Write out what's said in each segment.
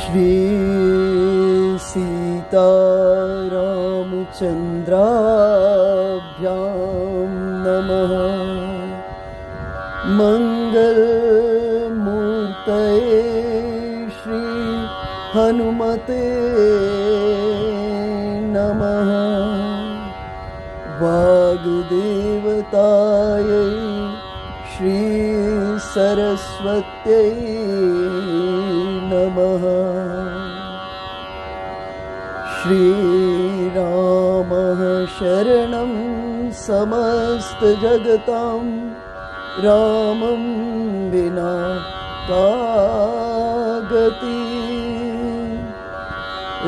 श्री सीतारामचन्द्राभ्यां नमः। मंगलमूर्तये श्री हनुमते नमः। वाग्देवतायै श्री सरस्वत्यै नमः। श्रीरामः शरणं समस्तजगतां रामं विना का गतिः।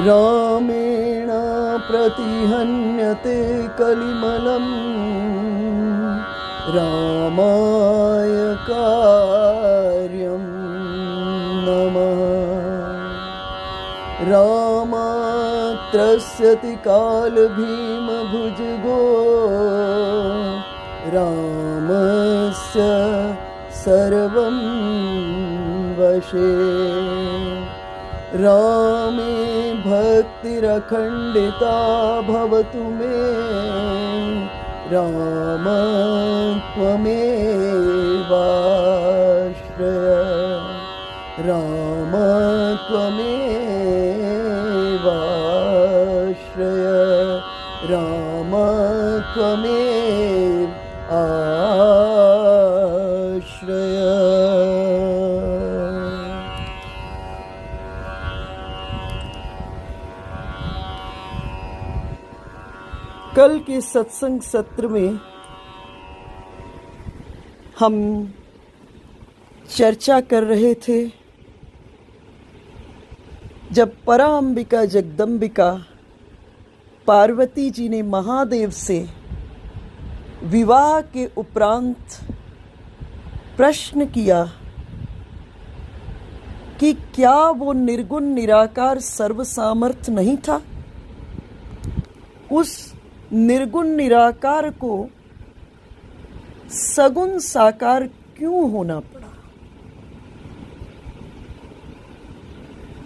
रामेण प्रतिहन्यते कलिमलं रामाय कार्यं नमः। रामात्रस्यति कालभीमभुजगो रामस्य सर्वं वशे। रामे भक्तिरखण्डिता भवतु मे राम त्वमेवाश्रय। राम त्वमेवाश्रय। राम त्वमेव आश्रय। कल के सत्संग सत्र में हम चर्चा कर रहे थे जब परांबिका जगदम्बिका पार्वती जी ने महादेव से विवाह के उपरांत प्रश्न किया कि क्या वो निर्गुण निराकार सर्वसामर्थ नहीं था। उस निर्गुण निराकार को सगुण साकार क्यों होना पड़ा।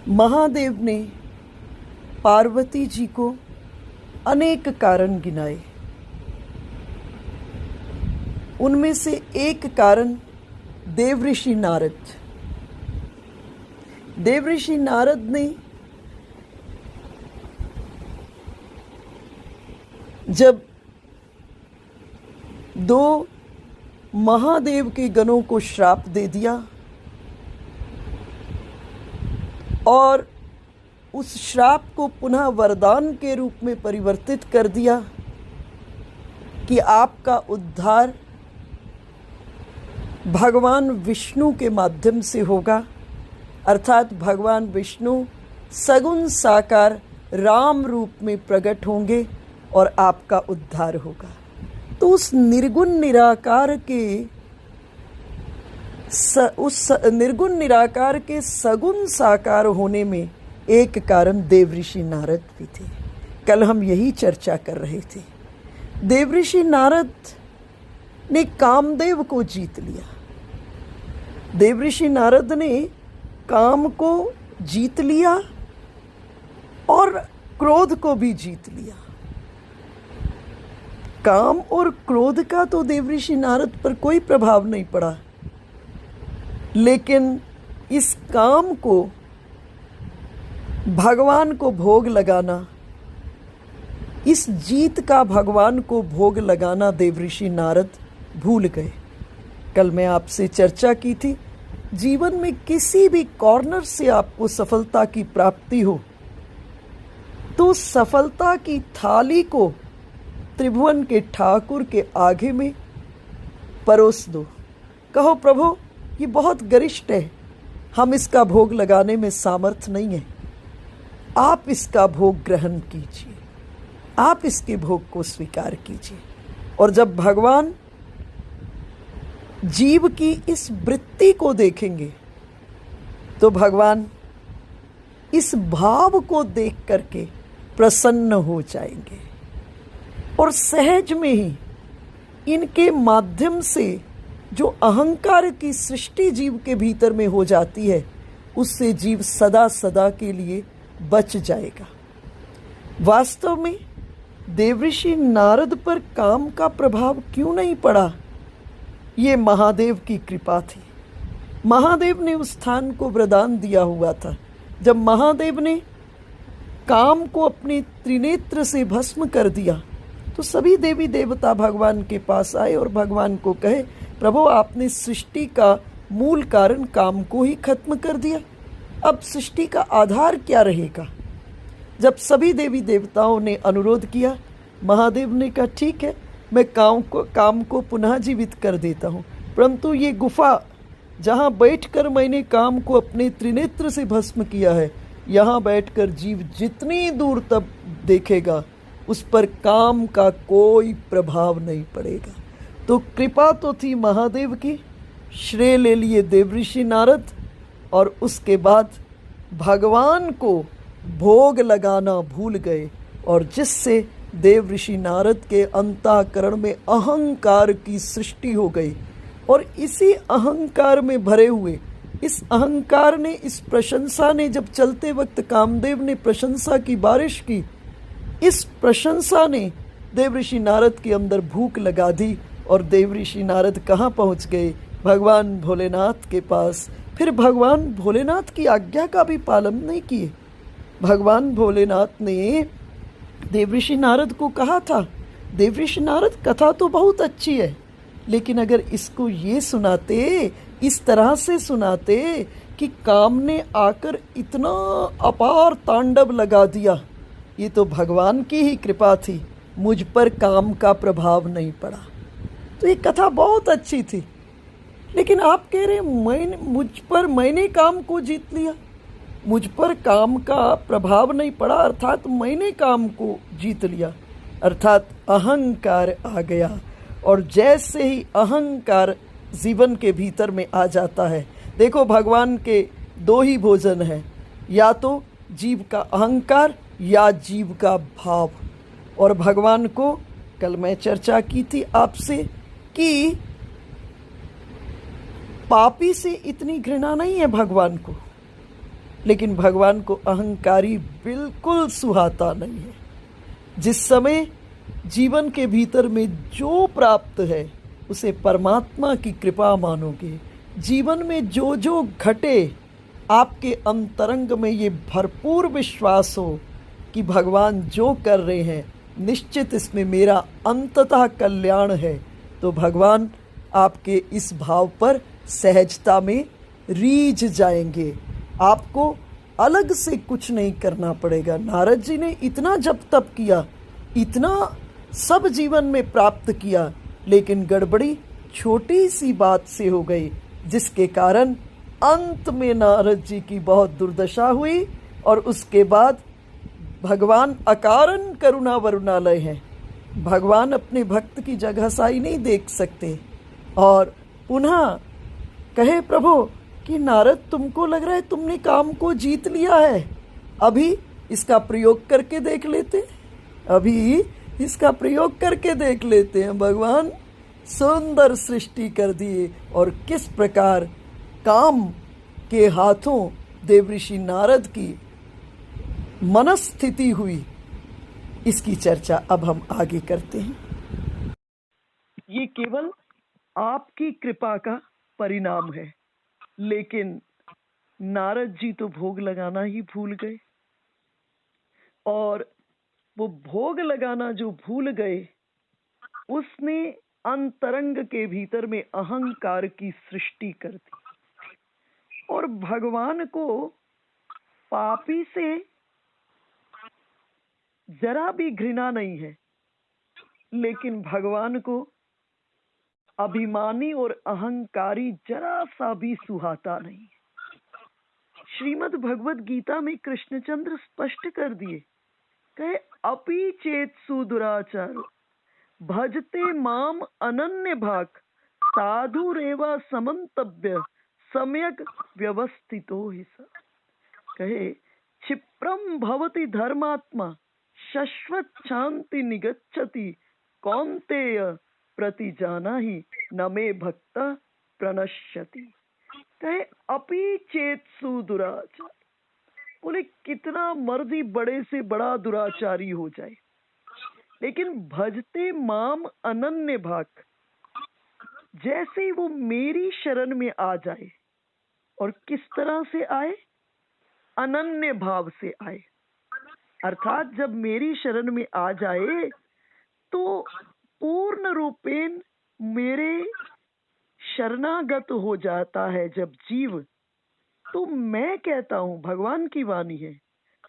महादेव ने पार्वती जी को अनेक कारण गिनाए। उनमें से एक कारण देवऋषि नारद। देवऋषि नारद ने जब दो महादेव के गणों को श्राप दे दिया और उस श्राप को पुनः वरदान के रूप में परिवर्तित कर दिया कि आपका उद्धार भगवान विष्णु के माध्यम से होगा, अर्थात भगवान विष्णु सगुण साकार राम रूप में प्रकट होंगे और आपका उद्धार होगा। तो उस निर्गुण निराकार के सगुण साकार होने में एक कारण देवऋषि नारद भी थे। कल हम यही चर्चा कर रहे थे। देवऋषि नारद ने कामदेव को जीत लिया। देवऋषि नारद ने काम को जीत लिया और क्रोध को भी जीत लिया। काम और क्रोध का तो देवऋषि नारद पर कोई प्रभाव नहीं पड़ा, लेकिन इस काम को भगवान को भोग लगाना, इस जीत का भगवान को भोग लगाना देवऋषि नारद भूल गए। कल मैं आपसे चर्चा की थी, जीवन में किसी भी कॉर्नर से आपको सफलता की प्राप्ति हो तो सफलता की थाली को त्रिभुवन के ठाकुर के आगे में परोस दो। कहो प्रभु ये बहुत गरिष्ठ है, हम इसका भोग लगाने में सामर्थ नहीं है, आप इसका भोग ग्रहण कीजिए, आप इसके भोग को स्वीकार कीजिए। और जब भगवान जीव की इस वृत्ति को देखेंगे तो भगवान इस भाव को देख करके प्रसन्न हो जाएंगे और सहज में ही इनके माध्यम से जो अहंकार की सृष्टि जीव के भीतर में हो जाती है उससे जीव सदा सदा के लिए बच जाएगा। वास्तव में देवऋषि नारद पर काम का प्रभाव क्यों नहीं पड़ा? ये महादेव की कृपा थी। महादेव ने उस स्थान को वरदान दिया हुआ था। जब महादेव ने काम को अपने त्रिनेत्र से भस्म कर दिया तो सभी देवी देवता भगवान के पास आए और भगवान को कहे, प्रभु आपने सृष्टि का मूल कारण काम को ही खत्म कर दिया, अब सृष्टि का आधार क्या रहेगा? जब सभी देवी देवताओं ने अनुरोध किया, महादेव ने कहा ठीक है, मैं काम को पुनः जीवित कर देता हूँ, परंतु ये गुफा जहाँ बैठकर मैंने काम को अपने त्रिनेत्र से भस्म किया है, यहाँ बैठकर जीव जितनी दूर तक देखेगा उस पर काम का कोई प्रभाव नहीं पड़ेगा। तो कृपा तो थी महादेव की, श्रेय ले लिए देवऋषि नारद, और उसके बाद भगवान को भोग लगाना भूल गए, और जिससे देवऋषि नारद के अंतःकरण में अहंकार की सृष्टि हो गई। और इसी अहंकार में भरे हुए इस अहंकार ने, इस प्रशंसा ने, जब चलते वक्त कामदेव ने प्रशंसा की बारिश की, इस प्रशंसा ने देवऋषि नारद के अंदर भूख लगा दी, और देवऋषि नारद कहाँ पहुँच गए? भगवान भोलेनाथ के पास। फिर भगवान भोलेनाथ की आज्ञा का भी पालन नहीं किए। भगवान भोलेनाथ ने देवऋषि नारद को कहा था, देवऋषि नारद कथा तो बहुत अच्छी है, लेकिन अगर इसको ये सुनाते, इस तरह से सुनाते कि काम ने आकर इतना अपार तांडव लगा दिया, ये तो भगवान की ही कृपा थी, मुझ पर काम का प्रभाव नहीं पड़ा। तो ये कथा बहुत अच्छी थी, लेकिन आप कह रहे मैंने काम को जीत लिया, मुझ पर काम का प्रभाव नहीं पड़ा, अर्थात मैंने काम को जीत लिया, अर्थात अहंकार आ गया। और जैसे ही अहंकार जीवन के भीतर में आ जाता है, देखो भगवान के दो ही भोजन हैं, या तो जीव का अहंकार या जीव का भाव। और भगवान को कल मैं चर्चा की थी आपसे कि पापी से इतनी घृणा नहीं है भगवान को, लेकिन भगवान को अहंकारी बिल्कुल सुहाता नहीं है। जिस समय जीवन के भीतर में जो प्राप्त है उसे परमात्मा की कृपा मानोगे। जीवन में जो जो घटे, आपके अंतरंग में ये भरपूर विश्वास हो कि भगवान जो कर रहे हैं निश्चित इसमें मेरा अंततः कल्याण है, तो भगवान आपके इस भाव पर सहजता में रीझ जाएंगे। आपको अलग से कुछ नहीं करना पड़ेगा। नारद जी ने इतना जप तप किया, इतना सब जीवन में प्राप्त किया, लेकिन गड़बड़ी छोटी सी बात से हो गई, जिसके कारण अंत में नारद जी की बहुत दुर्दशा हुई। और उसके बाद भगवान अकारण करुणा वरुणालय हैं, भगवान अपने भक्त की जगहसाई नहीं देख सकते। और पुनः कहे प्रभु कि नारद तुमको लग रहा है तुमने काम को जीत लिया है, अभी इसका प्रयोग करके देख लेते, अभी इसका प्रयोग करके देख लेते हैं। भगवान सुंदर सृष्टि कर दिए, और किस प्रकार काम के हाथों देवऋषि नारद की मनस्थिति हुई, इसकी चर्चा अब हम आगे करते हैं। ये केवल आपकी कृपा का परिणाम है, लेकिन नारद जी तो भोग लगाना ही भूल गए, और वो भोग लगाना जो भूल गए, उसने अंतरंग के भीतर में अहंकार की सृष्टि कर दी। और भगवान को पापी से जरा भी घृणा नहीं है, लेकिन भगवान को अभिमानी और अहंकारी जरा सा भी सुहाता नहीं। श्रीमद् भगवद गीता में कृष्णचंद्र स्पष्ट कर दिए, कहे अपि चेत सुदुराचारो भजते माम अनन्य भाग साधु रेवा समन्तव्य सम्यक व्यवस्थितो हि स। कहे क्षिप्रम भवति धर्मात्मा शश्वत शांति निगच्छति कौन्तेय प्रतिजानाहि न मे भक्त प्रणश्यति। कहे अपि चेत्सु दुराचार, बोले कितना मर्जी बड़े से बड़ा दुराचारी हो जाए, लेकिन भजते माम अनन्य भाग, जैसे ही वो मेरी शरण में आ जाए, और किस तरह से आए, अनन्य भाव से आए, अर्थात जब मेरी शरण में आ जाए तो पूर्ण रूपेण मेरे शरणागत हो जाता है जब जीव, तो मैं कहता हूं, भगवान की वाणी है,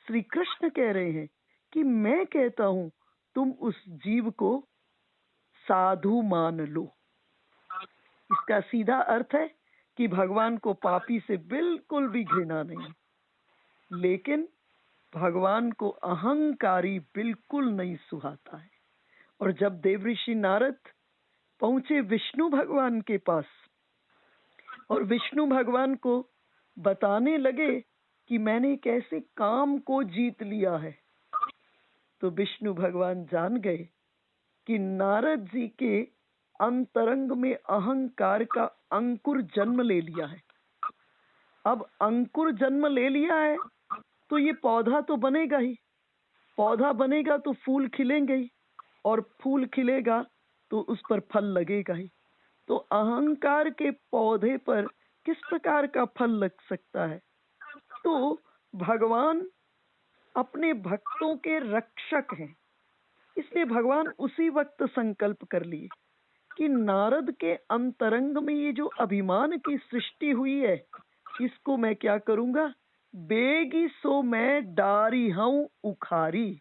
श्री कृष्ण कह रहे हैं कि मैं कहता हूं तुम उस जीव को साधु मान लो। इसका सीधा अर्थ है कि भगवान को पापी से बिल्कुल भी घृणा नहीं, लेकिन भगवान को अहंकारी बिल्कुल नहीं सुहाता है। और जब देवऋषि नारद पहुंचे विष्णु भगवान के पास और विष्णु भगवान को बताने लगे कि मैंने कैसे काम को जीत लिया है, तो विष्णु भगवान जान गए कि नारद जी के अंतरंग में अहंकार का अंकुर जन्म ले लिया है। अब अंकुर जन्म ले लिया है तो ये पौधा तो बनेगा ही, पौधा बनेगा तो फूल खिलेंगे ही, और फूल खिलेगा तो उस पर फल लगेगा ही। तो अहंकार के पौधे पर किस प्रकार का फल लग सकता है? तो भगवान अपने भक्तों के रक्षक हैं, इसलिए भगवान उसी वक्त संकल्प कर लिए कि नारद के अंतरंग में ये जो अभिमान की सृष्टि हुई है, इसको मैं क्या करूंगा, बेगी सो मैं डारी हूं उखारी,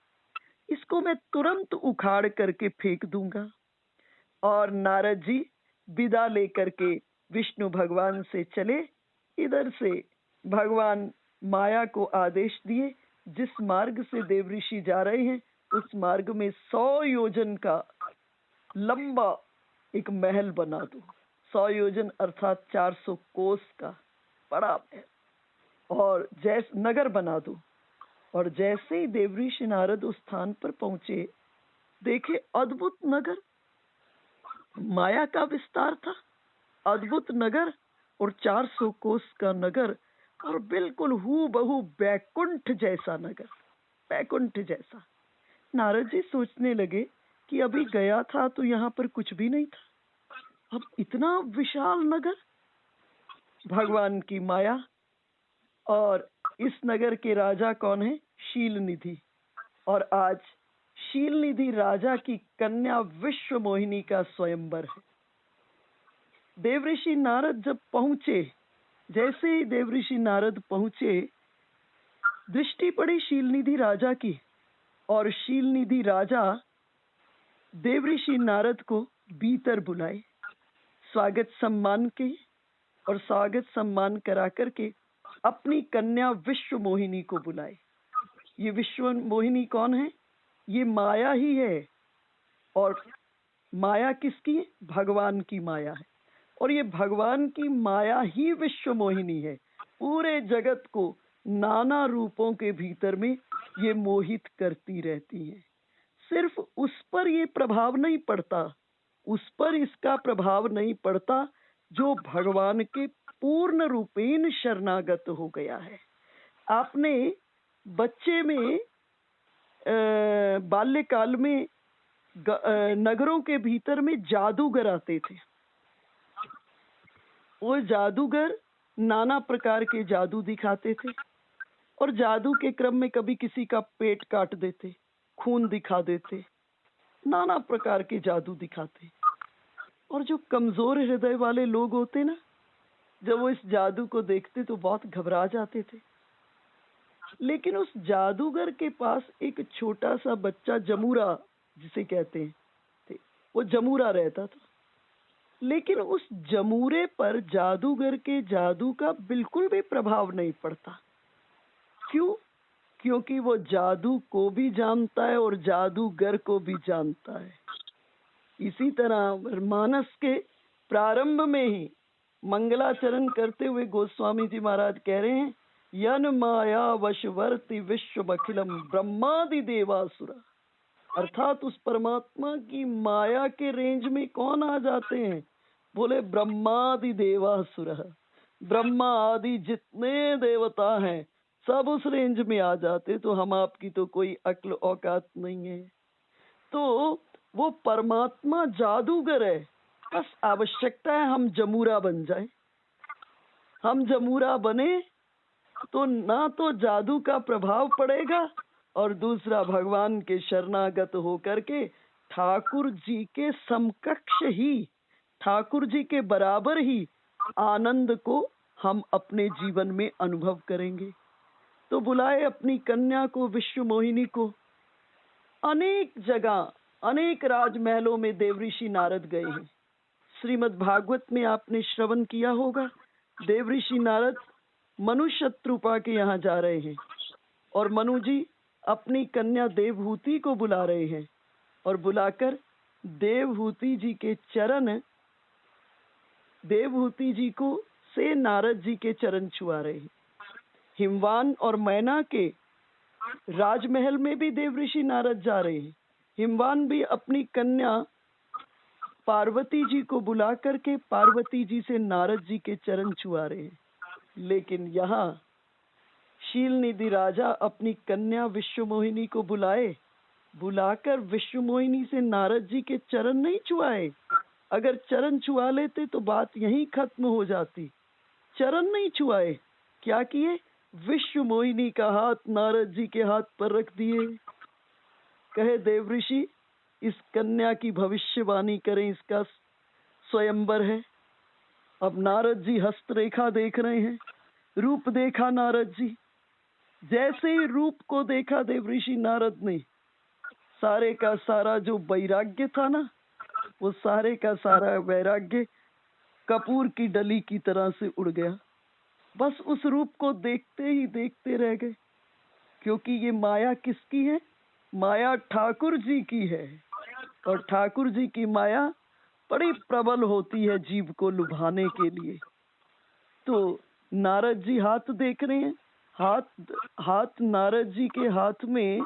इसको मैं तुरंत उखाड़ करके फेंक दूंगा। और नारद जी विदा लेकर के विष्णु भगवान से चले। इधर से भगवान माया को आदेश दिए, जिस मार्ग से देवऋषि जा रहे हैं उस मार्ग में 100 योजन का लंबा एक महल बना दो। 100 योजन अर्थात 400 कोस का बड़ा महल, और जैसे नगर बना दो। और जैसे ही देवऋषि नारद उस स्थान पर पहुंचे, देखे अद्भुत नगर, माया का विस्तार था, अद्भुत नगर और 400 कोस का नगर, और बिल्कुल हूबहू बैकुंठ जैसा नगर, बैकुंठ जैसा। नारद जी सोचने लगे कि अभी गया था तो यहाँ पर कुछ भी नहीं था, अब इतना विशाल नगर। भगवान की माया। और इस नगर के राजा कौन है? शील निधि। और आज शील निधि राजा की कन्या विश्व मोहिनी का स्वयंवर है। देवऋषि नारद जब पहुंचे, जैसे ही देवऋषि नारद पहुंचे, दृष्टि पड़ी शील निधि राजा की, और शील निधि राजा देवऋषि नारद को भीतर बुलाए, स्वागत सम्मान के, और स्वागत सम्मान करा करके अपनी कन्या विश्व मोहिनी को बुलाए। ये विश्व मोहिनी कौन है? ये माया ही है। और माया किसकी है? भगवान की माया है। और ये भगवान की माया ही विश्व मोहिनी है। पूरे जगत को नाना रूपों के भीतर में ये मोहित करती रहती है। सिर्फ उस पर ये प्रभाव नहीं पड़ता, उस पर इसका प्रभाव नहीं पड़ता जो भगवान के पूर्ण रूपेण शरणागत हो गया है। आपने बच्चे में बाल्यकाल में नगरों के भीतर में जादूगर आते थे। वो जादूगर नाना प्रकार के जादू दिखाते थे, और जादू के क्रम में कभी किसी का पेट काट देते, खून दिखा देते, नाना प्रकार के जादू दिखाते। और जो कमजोर हृदय वाले लोग होते ना, जब वो इस जादू को देखते तो बहुत घबरा जाते थे। लेकिन उस जादूगर के पास एक छोटा सा बच्चा, जमूरा जिसे कहते हैं थे, वो जमूरा रहता था। लेकिन उस जमूरे पर जादूगर के जादू का बिल्कुल भी प्रभाव नहीं पड़ता। क्यों? क्योंकि वो जादू को भी जानता है और जादूगर को भी जानता है। इसी तरह मानस के प्रारंभ में ही मंगलाचरण करते हुए गोस्वामी जी महाराज कह रहे हैं, यन माया वशवर्ती विश्व अखिलम ब्रह्मादि देवासुरा। अर्थात उस परमात्मा की माया के रेंज में कौन आ जाते हैं? बोले ब्रह्मादि देवासुर। ब्रह्मा आदि जितने देवता हैं सब उस रेंज में आ जाते, तो हम आपकी तो कोई अक्ल औकात नहीं है। तो वो परमात्मा जादूगर है, बस आवश्यकता है हम जमूरा बन जाए। हम जमूरा बने तो ना तो जादू का प्रभाव पड़ेगा, और दूसरा भगवान के शरणागत होकर के ठाकुर जी के समकक्ष ही, ठाकुर जी के बराबर ही आनंद को हम अपने जीवन में अनुभव करेंगे। तो बुलाए अपनी कन्या को, विश्व मोहिनी को। अनेक जगह, अनेक राजमहलों में देवऋषि नारद गए हैं। श्रीमद् भागवत में आपने श्रवण किया होगा, देवऋषि नारद मनु शत्रुपा के यहाँ जा रहे हैं और मनु जी अपनी कन्या देवहूति को बुला रहे हैं, और बुलाकर देवहूति जी के चरण, देवहूति जी को से नारद जी के चरण छुआ रहे हैं। हिमवान और मैना के राजमहल में भी देवऋषि नारद जा रहे हैं। हिमवान भी अपनी कन्या पार्वती जी को बुला करके पार्वती जी से नारद जी के चरण छुआ रहे हैं। लेकिन यहाँ शील निधि राजा अपनी कन्या विश्व मोहिनी को बुलाकर विश्व मोहिनी से नारद जी के चरण नहीं छुआए। अगर चरण छुआ लेते तो बात यहीं खत्म हो जाती। चरण नहीं छुआए, क्या किए? विश्व मोहिनी का हाथ नारद जी के हाथ पर रख दिए। कहे देवऋषि इस कन्या की भविष्यवाणी करें, इसका स्वयंवर है। अब नारद जी हस्तरेखा देख रहे हैं, रूप देखा नारद जी। जैसे ही रूप को देखा देवऋषि नारद ने, सारे का सारा जो वैराग्य था ना, वो सारे का सारा वैराग्य कपूर की डली की तरह से उड़ गया। बस उस रूप को देखते ही देखते रह गए, क्योंकि ये माया किसकी है? माया ठाकुर जी की है, और ठाकुर जी की माया बड़ी प्रबल होती है जीव को लुभाने के लिए। तो नारद जी हाथ देख रहे हैं, हाथ नारद जी के हाथ में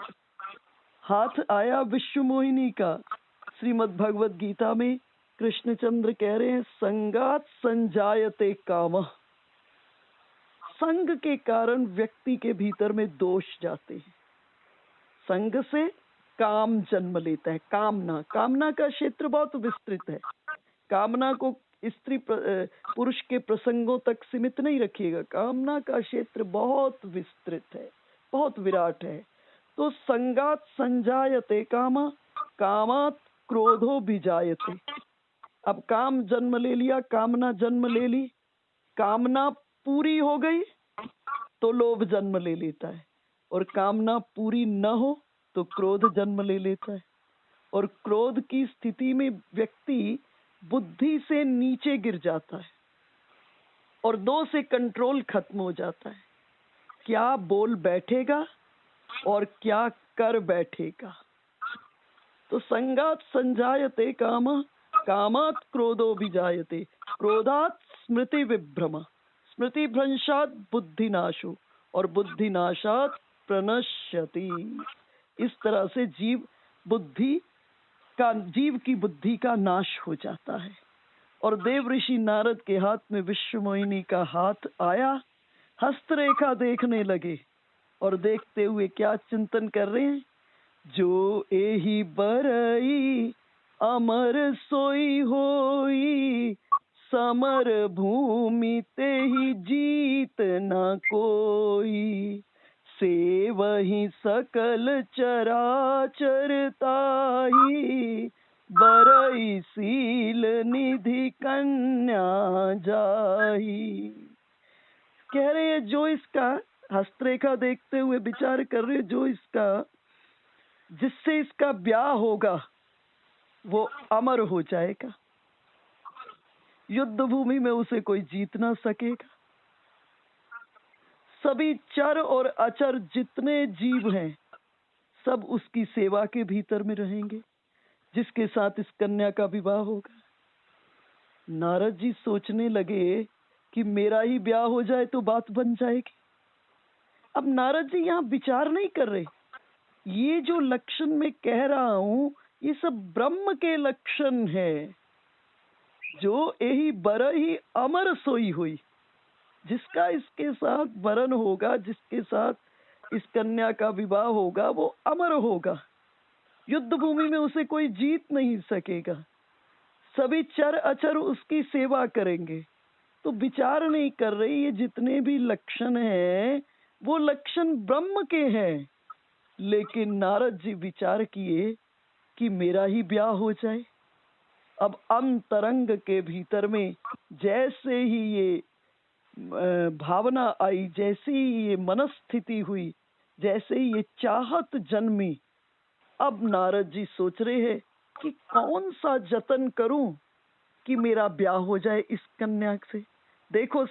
हाथ आया विश्व मोहिनी का। श्रीमद् भगवत गीता में कृष्णचंद्र कह रहे हैं, संगात संजायते कामः। संग के कारण व्यक्ति के भीतर में दोष जाते हैं। संग से काम जन्म लेता है। कामना का क्षेत्र बहुत विस्तृत है। कामना को स्त्री पुरुष के प्रसंगों तक सीमित नहीं रखिएगा। कामना का क्षेत्र बहुत विस्तृत है, बहुत विराट है। तो संगात संजायते कामा, कामात क्रोधो बीजायते। अब काम जन्म ले लिया, कामना जन्म ले ली, कामना पूरी हो गई तो लोभ जन्म ले लेता है, और कामना पूरी न हो तो क्रोध जन्म ले लेता है। और क्रोध की स्थिति में व्यक्ति बुद्धि से नीचे गिर जाता है, और दो से कंट्रोल खत्म हो जाता है। क्या बोल बैठेगा और क्या कर बैठेगा। तो संगात संजायते कामा, कामात क्रोधो विजायते, क्रोधात स्मृति विभ्रम, स्मृति भ्रंशात बुद्धिनाशो, और बुद्धिनाशात प्रणश्यति। इस तरह से जीव की बुद्धि का नाश हो जाता है। और देवऋषि नारद के हाथ में विश्व मोहिनी का हाथ आया, हस्तरेखा देखने लगे, और देखते हुए क्या चिंतन कर रहे हैं? जो एही बरई अमर सोई होई, समर भूमि ते ही जीत न कोई, से वही सकल चराचर ताही, बरई सील निधि कन्या जाही। कह रहे हैं जो इसका हस्तरेखा देखते हुए विचार कर रहे, जो इसका जिससे इसका ब्याह होगा वो अमर हो जाएगा, युद्ध भूमि में उसे कोई जीत ना सकेगा। सभी चर और अचर जितने जीव हैं सब उसकी सेवा के भीतर में रहेंगे, जिसके साथ इस कन्या का विवाह होगा। नारद जी सोचने लगे कि मेरा ही ब्याह हो जाए तो बात बन जाएगी। अब नारद जी यहाँ विचार नहीं कर रहे, ये जो लक्षण मैं कह रहा हूं ये सब ब्रह्म के लक्षण है। जो यही बर ही अमर सोई हुई, जिसका इसके साथ वरण होगा, जिसके साथ इस कन्या का विवाह होगा, वो अमर होगा। युद्ध भूमि में उसे कोई जीत नहीं सकेगा। सभी चर अचर उसकी सेवा करेंगे। तो विचार नहीं कर रही, ये जितने भी लक्षण हैं वो लक्षण ब्रह्म के हैं। लेकिन नारद जी विचार किए कि मेरा ही ब्याह हो जाए। अब अंतरंग के भीतर में जैसे ही ये भावना आई, जैसे ही ये मनस्थिति हुई, जैसे ही ये चाहत जन्मी, अब नारद जी सोच रहे हैं कि कौन सा जतन करूं कि मेरा ब्याह हो जाए इस कन्या से। देखो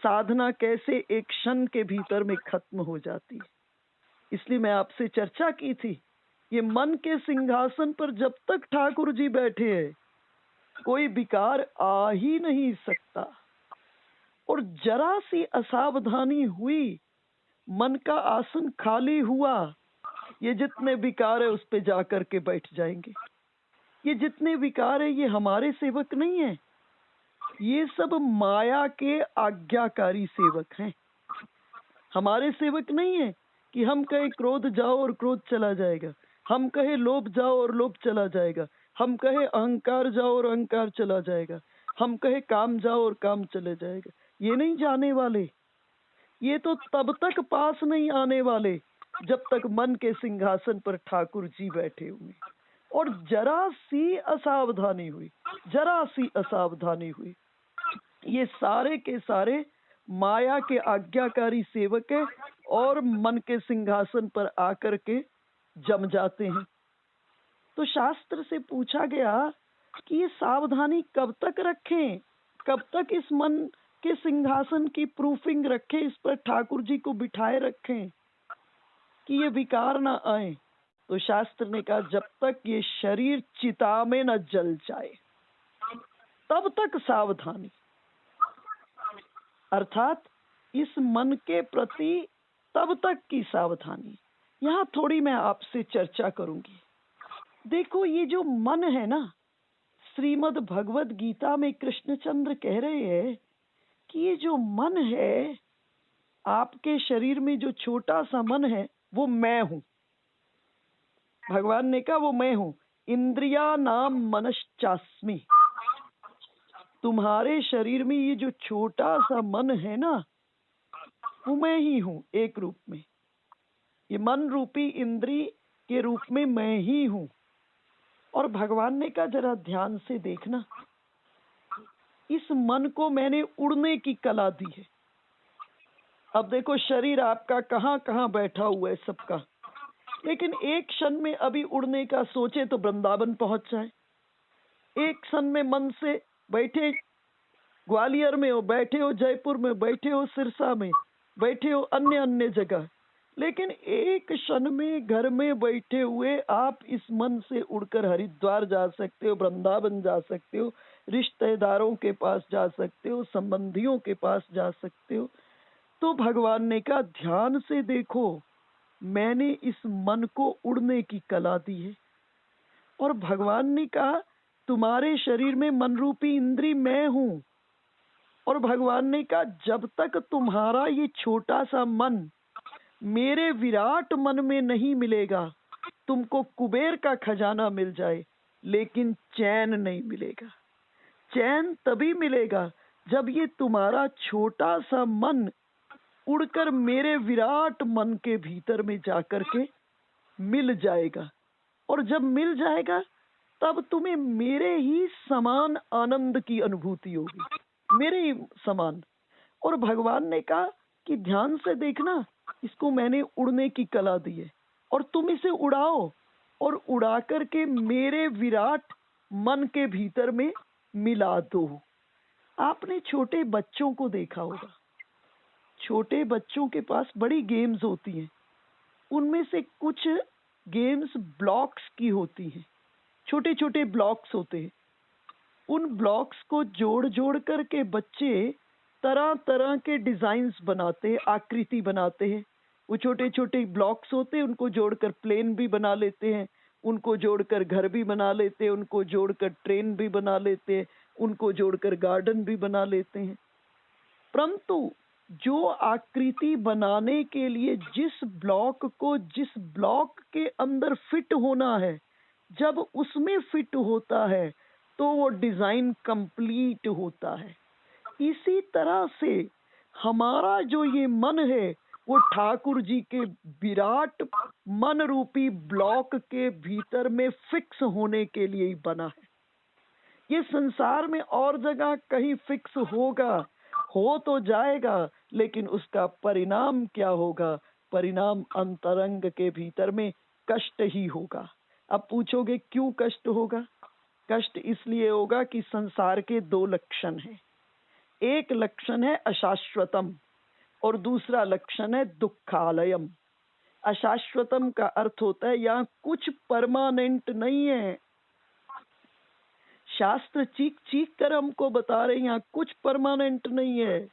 साधना कैसे एक क्षण के भीतर में खत्म हो जाती है। इसलिए मैं आपसे चर्चा की थी, ये मन के सिंहासन पर जब तक ठाकुर जी बैठे हैं कोई विकार आ ही नहीं सकता। और जरा सी असावधानी हुई, मन का आसन खाली हुआ, ये जितने विकार है उस पे जाकर के बैठ जाएंगे। ये जितने विकार है ये हमारे सेवक नहीं है, ये सब माया के आज्ञाकारी सेवक हैं। हमारे सेवक नहीं है कि हम कहे क्रोध जाओ और क्रोध चला जाएगा, हम कहे लोभ जाओ और लोभ चला जाएगा, हम कहे अहंकार जाओ और अहंकार चला जाएगा, हम कहे काम जाओ और काम चले जाएगा। ये नहीं जाने वाले। ये तो तब तक पास नहीं आने वाले जब तक मन के सिंहासन पर ठाकुर जी बैठे हुए। और जरा सी असावधानी हुई, जरा सी असावधानी हुई, ये सारे के सारे माया के आज्ञाकारी सेवक है और मन के सिंहासन पर आकर के जम जाते हैं। तो शास्त्र से पूछा गया कि ये सावधानी कब तक रखें, कब तक इस मन के सिंहासन की प्रूफिंग रखें, इस पर ठाकुर जी को बिठाए रखें कि ये विकार ना आए। तो शास्त्र ने कहा जब तक ये शरीर चिता में न जल जाए तब तक सावधानी। अर्थात इस मन के प्रति तब तक की सावधानी। यहाँ थोड़ी मैं आपसे चर्चा करूंगी। देखो ये जो मन है ना, श्रीमद् भगवद गीता में कृष्णचंद्र कह रहे हैं कि ये जो मन है, आपके शरीर में जो छोटा सा मन है वो मैं हूं। भगवान ने कहा वो मैं हूं। इंद्रिया नाम मनश्चास्मि। तुम्हारे शरीर में ये जो छोटा सा मन है ना, वो मैं ही हूं एक रूप में। ये मन रूपी इंद्री के रूप में मैं ही हूं। और भगवान ने कहा जरा ध्यान से देखना, इस मन को मैंने उड़ने की कला दी है। अब देखो शरीर आपका कहाँ कहाँ बैठा हुआ है सबका, लेकिन एक क्षण में अभी उड़ने का सोचे तो वृंदावन पहुंच जाए। एक क्षण में मन से बैठे ग्वालियर में हो, बैठे हो जयपुर में, बैठे हो सिरसा में, बैठे हो अन्य अन्य जगह, लेकिन एक क्षण में घर में बैठे हुए आप इस मन से उड़कर हरिद्वार जा सकते हो, वृंदावन जा सकते हो, रिश्तेदारों के पास जा सकते हो, संबंधियों के पास जा सकते हो। तो भगवान ने कहा ध्यान से देखो, मैंने इस मन को उड़ने की कला दी है। और भगवान ने कहा तुम्हारे शरीर में मन रूपी इंद्री मैं हूं। और भगवान ने कहा जब तक तुम्हारा ये छोटा सा मन मेरे विराट मन में नहीं मिलेगा, तुमको कुबेर का खजाना मिल जाए लेकिन चैन नहीं मिलेगा। चैन तभी मिलेगा जब ये तुम्हारा छोटा सा मन उड़कर मेरे विराट मन के भीतर में जाकर के मिल जाएगा। और जब मिल जाएगा तब तुम्हें मेरे ही समान आनंद की अनुभूति होगी, मेरे ही समान। और भगवान ने कहा कि ध्यान से देखना, इसको मैंने उड़ने की कला दी है और तुम इसे उड़ाओ और उड़ा करके मेरे विराट मन के भीतर में मिला दो। आपने छोटे बच्चों को देखा होगा, छोटे बच्चों के पास बड़ी गेम्स होती हैं, उनमें से कुछ गेम्स ब्लॉक्स की होती हैं, छोटे छोटे ब्लॉक्स होते हैं। उन ब्लॉक्स को जोड़ जोड़ करके बच्चे तरह तरह के डिजाइन्स बनाते हैं, आकृति बनाते हैं। वो छोटे छोटे ब्लॉक्स होते हैं, उनको जोड़कर प्लेन भी बना लेते हैं, उनको जोड़कर घर भी बना लेते हैं, उनको जोड़कर ट्रेन भी बना लेते हैं, उनको जोड़कर गार्डन भी बना लेते हैं। परंतु जो आकृति बनाने के लिए जिस ब्लॉक के अंदर फिट होना है, जब उसमें फिट होता है तो वो डिजाइन कंप्लीट होता है। इसी तरह से हमारा जो ये मन है वो ठाकुर जी के विराट मन रूपी ब्लॉक के भीतर में फिक्स होने के लिए ही बना है। ये संसार में और जगह कहीं फिक्स होगा, हो तो जाएगा, लेकिन उसका परिणाम क्या होगा? परिणाम अंतरंग के भीतर में कष्ट ही होगा। अब पूछोगे क्यों कष्ट होगा? कष्ट इसलिए होगा कि संसार के दो लक्षण हैं। एक लक्षण है अशाश्वतम और दूसरा लक्षण है दुखालयम। अशाश्वतम का अर्थ होता है यहाँ कुछ परमानेंट नहीं है। शास्त्र चीख चीख कर हमको बता रहे हैं यहाँ कुछ परमानेंट नहीं है,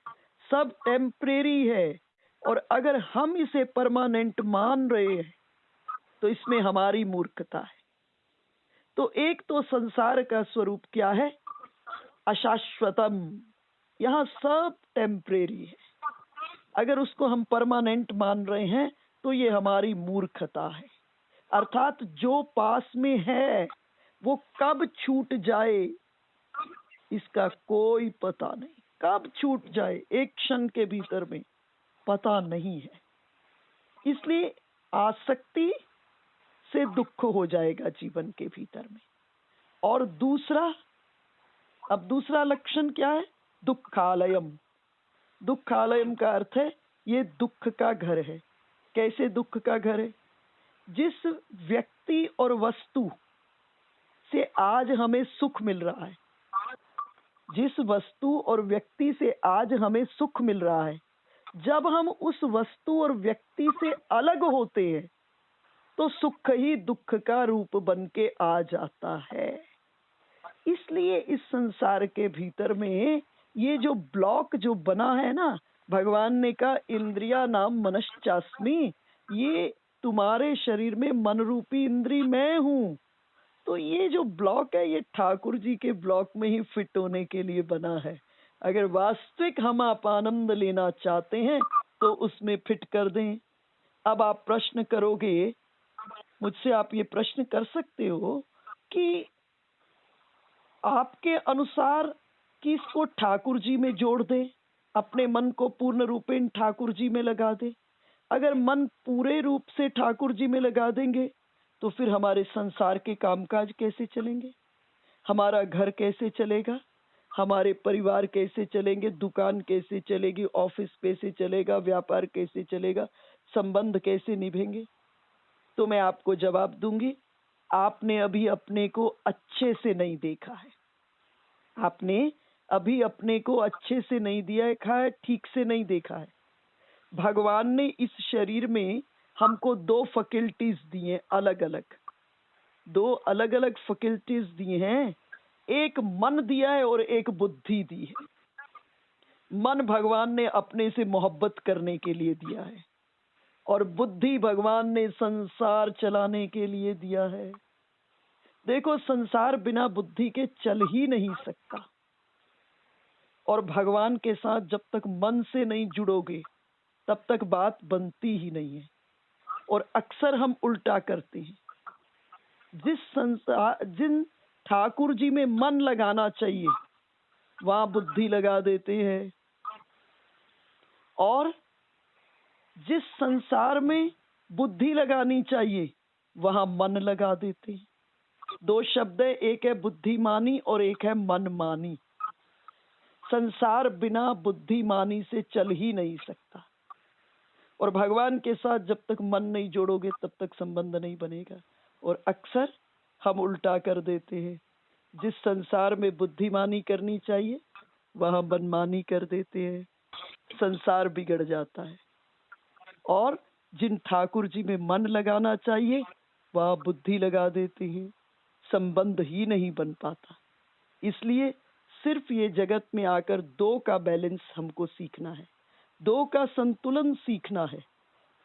सब टेम्परेरी है। और अगर हम इसे परमानेंट मान रहे हैं तो इसमें हमारी मूर्खता है। तो एक तो संसार का स्वरूप क्या है? अशाश्वतम। यहाँ सब टेम्परेरी है। अगर उसको हम परमानेंट मान रहे हैं तो ये हमारी मूर्खता है। अर्थात जो पास में है वो कब छूट जाए इसका कोई पता नहीं। कब छूट जाए एक क्षण के भीतर में पता नहीं है। इसलिए आसक्ति से दुख हो जाएगा जीवन के भीतर में। और दूसरा लक्षण क्या है? दुखालयम। दुखालयम का अर्थ है ये दुख का घर है। कैसे दुख का घर है? जिस व्यक्ति और वस्तु से आज हमें सुख मिल रहा है, जिस वस्तु और व्यक्ति से आज हमें सुख मिल रहा है, जब हम उस वस्तु और व्यक्ति से अलग होते हैं तो सुख ही दुख का रूप बन के आ जाता है। इसलिए इस संसार के भीतर में ये जो ब्लॉक जो बना है ना, भगवान ने कहा इंद्रिया नाम मनश्चास्मि, ये तुम्हारे शरीर में मन रूपी इंद्री मैं हूँ। तो ये जो ब्लॉक है ये ठाकुर जी के ब्लॉक में ही फिट होने के लिए बना है। अगर वास्तविक हम आप आनंद लेना चाहते हैं तो उसमें फिट कर दें। अब आप प्रश्न करोगे, मुझसे आप ये प्रश्न कर सकते हो कि आपके अनुसार कि इसको ठाकुर जी में जोड़ दे, अपने मन को पूर्ण रूपेण ठाकुर जी में लगा दे। अगर मन पूरे रूप से ठाकुर जी में लगा देंगे तो फिर हमारे संसार के कामकाज कैसे चलेंगे? हमारा घर कैसे चलेगा? हमारे परिवार कैसे चलेंगे? दुकान कैसे चलेगी? ऑफिस कैसे चलेगा? व्यापार कैसे चलेगा? संबंध कैसे निभेंगे? तो मैं आपको जवाब दूंगी, आपने अभी अपने को अच्छे से नहीं देखा है। आपने अभी अपने को अच्छे से नहीं देखा है, ठीक से नहीं देखा है। भगवान ने इस शरीर में हमको दो फैकल्टीज दी हैं, अलग अलग दो अलग अलग फैकल्टीज दी हैं। एक मन दिया है और एक बुद्धि दी है। मन भगवान ने अपने से मोहब्बत करने के लिए दिया है और बुद्धि भगवान ने संसार चलाने के लिए दिया है। देखो, संसार बिना बुद्धि के चल ही नहीं सकता। और भगवान के साथ जब तक मन से नहीं जुड़ोगे तब तक बात बनती ही नहीं है। और अक्सर हम उल्टा करते हैं। जिन ठाकुर जी में मन लगाना चाहिए वहां बुद्धि लगा देते हैं, और जिस संसार में बुद्धि लगानी चाहिए वहां मन लगा देते हैं। दो शब्द है, एक है बुद्धिमानी और एक है मनमानी। संसार बिना बुद्धिमानी से चल ही नहीं सकता। और भगवान के साथ जब तक मन नहीं जोड़ोगे तब तक संबंध नहीं बनेगा। और अक्सर हम उल्टा कर देते हैं। जिस संसार में बुद्धिमानी करनी चाहिए वहां मनमानी कर देते हैं, संसार बिगड़ जाता है। और जिन ठाकुर जी में मन लगाना चाहिए वहां बुद्धि लगा देते हैं, संबंध ही नहीं बन पाता। इसलिए सिर्फ ये जगत में आकर दो का बैलेंस हमको सीखना है, दो का संतुलन सीखना है।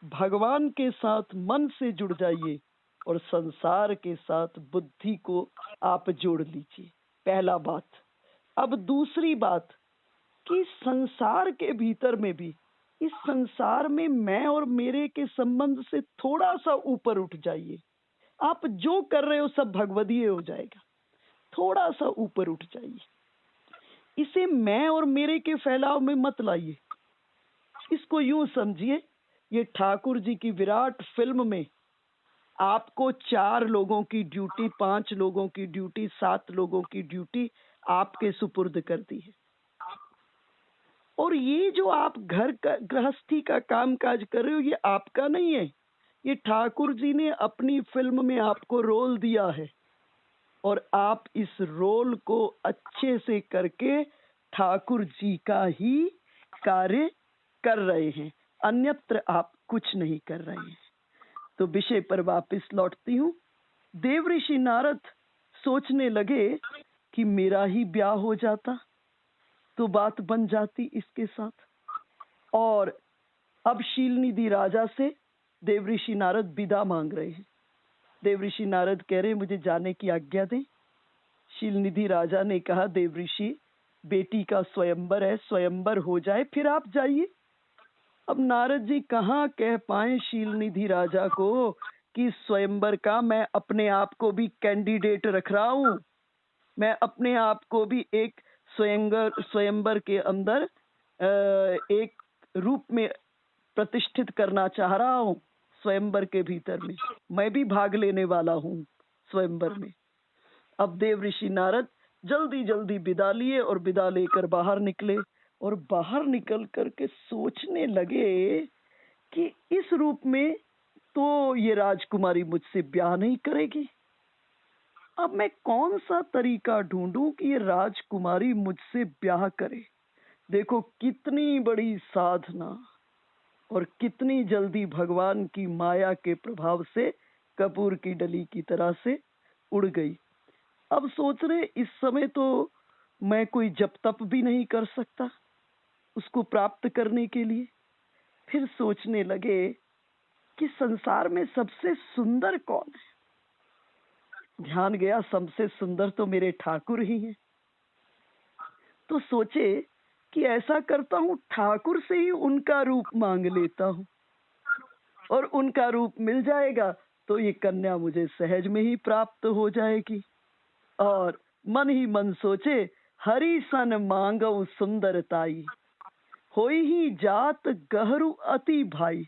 भगवान के साथ मन से जुड़ जाइए और संसार के साथ बुद्धि को आप जोड़ लीजिए। पहला बात। अब दूसरी बात, कि संसार के भीतर में भी, इस संसार में मैं और मेरे के संबंध से थोड़ा सा ऊपर उठ जाइए। आप जो कर रहे हो सब भगवदीय हो जाएगा। थोड़ा सा ऊपर उठ जाइए, इसे मैं और मेरे के फैलाव में मत लाइए। इसको यूं समझिए, ये ठाकुर जी की विराट फिल्म में आपको 4 लोगों की ड्यूटी, 5 लोगों की ड्यूटी, 7 लोगों की ड्यूटी आपके सुपुर्द कर दी है। और ये जो आप घर का गृहस्थी का कामकाज कर रहे हो, ये आपका नहीं है, ये ठाकुर जी ने अपनी फिल्म में आपको रोल दिया है और आप इस रोल को अच्छे से करके ठाकुर जी का ही कार्य कर रहे हैं, अन्यत्र आप कुछ नहीं कर रहे हैं। तो विषय पर वापस लौटती हूँ। देवऋषि नारद सोचने लगे कि मेरा ही ब्याह हो जाता तो बात बन जाती इसके साथ। और अब शीलनिधि राजा से देवऋषि नारद विदा मांग रहे हैं। देवऋषि नारद कह रहे मुझे जाने की आज्ञा दें। शीलनिधि राजा ने कहा, देवऋषि बेटी का स्वयंवर है, स्वयंवर हो जाए फिर आप जाइए। अब नारद जी कहाँ कह पाए शीलनिधि राजा को कि स्वयंवर का मैं अपने आप को भी कैंडिडेट रख रहा हूँ, मैं अपने आप को भी एक स्वयंवर के अंदर एक रूप में प्रतिष्ठित करना चाह रहा हूँ। स्वयंवर के भीतर में मैं भी भाग लेने वाला हूँ स्वयंवर में। अब देवऋषि नारद जल्दी जल्दी विदा लिए और विदा लेकर बाहर निकले और बाहर निकल करके सोचने लगे कि इस रूप में तो ये राजकुमारी मुझसे ब्याह नहीं करेगी। अब मैं कौन सा तरीका ढूंढूं कि ये राजकुमारी मुझसे ब्याह करे। देखो कितनी बड़ी साधना और कितनी जल्दी भगवान की माया के प्रभाव से कपूर की डली की तरह से उड़ गई। अब सोच रहे इस समय तो मैं कोई जप तप भी नहीं कर सकता उसको प्राप्त करने के लिए। फिर सोचने लगे कि संसार में सबसे सुंदर कौन है। ध्यान गया सबसे सुंदर तो मेरे ठाकुर ही हैं। तो सोचे कि ऐसा करता हूँ, ठाकुर से ही उनका रूप मांग लेता हूँ और उनका रूप मिल जाएगा तो ये कन्या मुझे सहज में ही प्राप्त हो जाएगी। और मन ही मन सोचे, हरि सन मांगऊ सुंदरताई, होई ही जात गहरू अति भाई।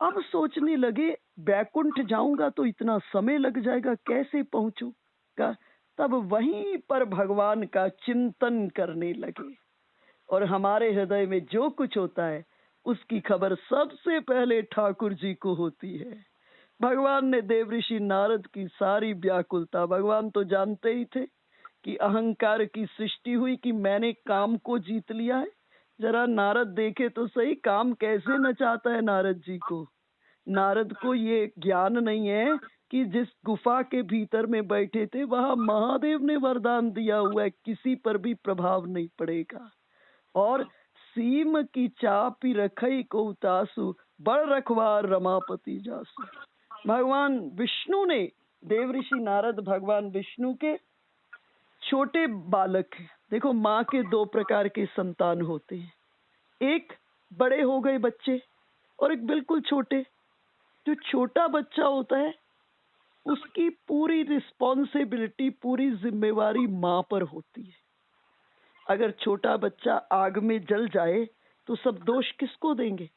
अब सोचने लगे बैकुंठ जाऊंगा तो इतना समय लग जाएगा, कैसे पहुंचूंगा। तब वहीं पर भगवान का चिंतन करने लगे और हमारे हृदय में जो कुछ होता है उसकी खबर सबसे पहले ठाकुर जी को होती है। भगवान ने देवऋषि नारद की सारी व्याकुलता, भगवान तो जानते ही थे कि अहंकार की सृष्टि हुई कि मैंने काम को जीत लिया है। जरा नारद देखे तो सही काम कैसे नचाता है नारद जी को। नारद को ये ज्ञान नहीं है कि जिस गुफा के भीतर में बैठे थे वहां महादेव ने वरदान दिया हुआ है, किसी पर भी प्रभाव नहीं पड़ेगा। और सीम की चापी रखई को उतासु, बड़ रखवार रमापति जासु। भगवान विष्णु ने, देवऋषि नारद भगवान विष्णु के छोटे बालक हैं। देखो माँ के 2 प्रकार के संतान होते हैं, एक बड़े हो गए बच्चे और एक बिल्कुल छोटे। जो छोटा बच्चा होता है उसकी पूरी रिस्पॉन्सिबिलिटी, पूरी जिम्मेवारी माँ पर होती है। अगर छोटा बच्चा आग में जल जाए तो सब दोष किसको देंगे?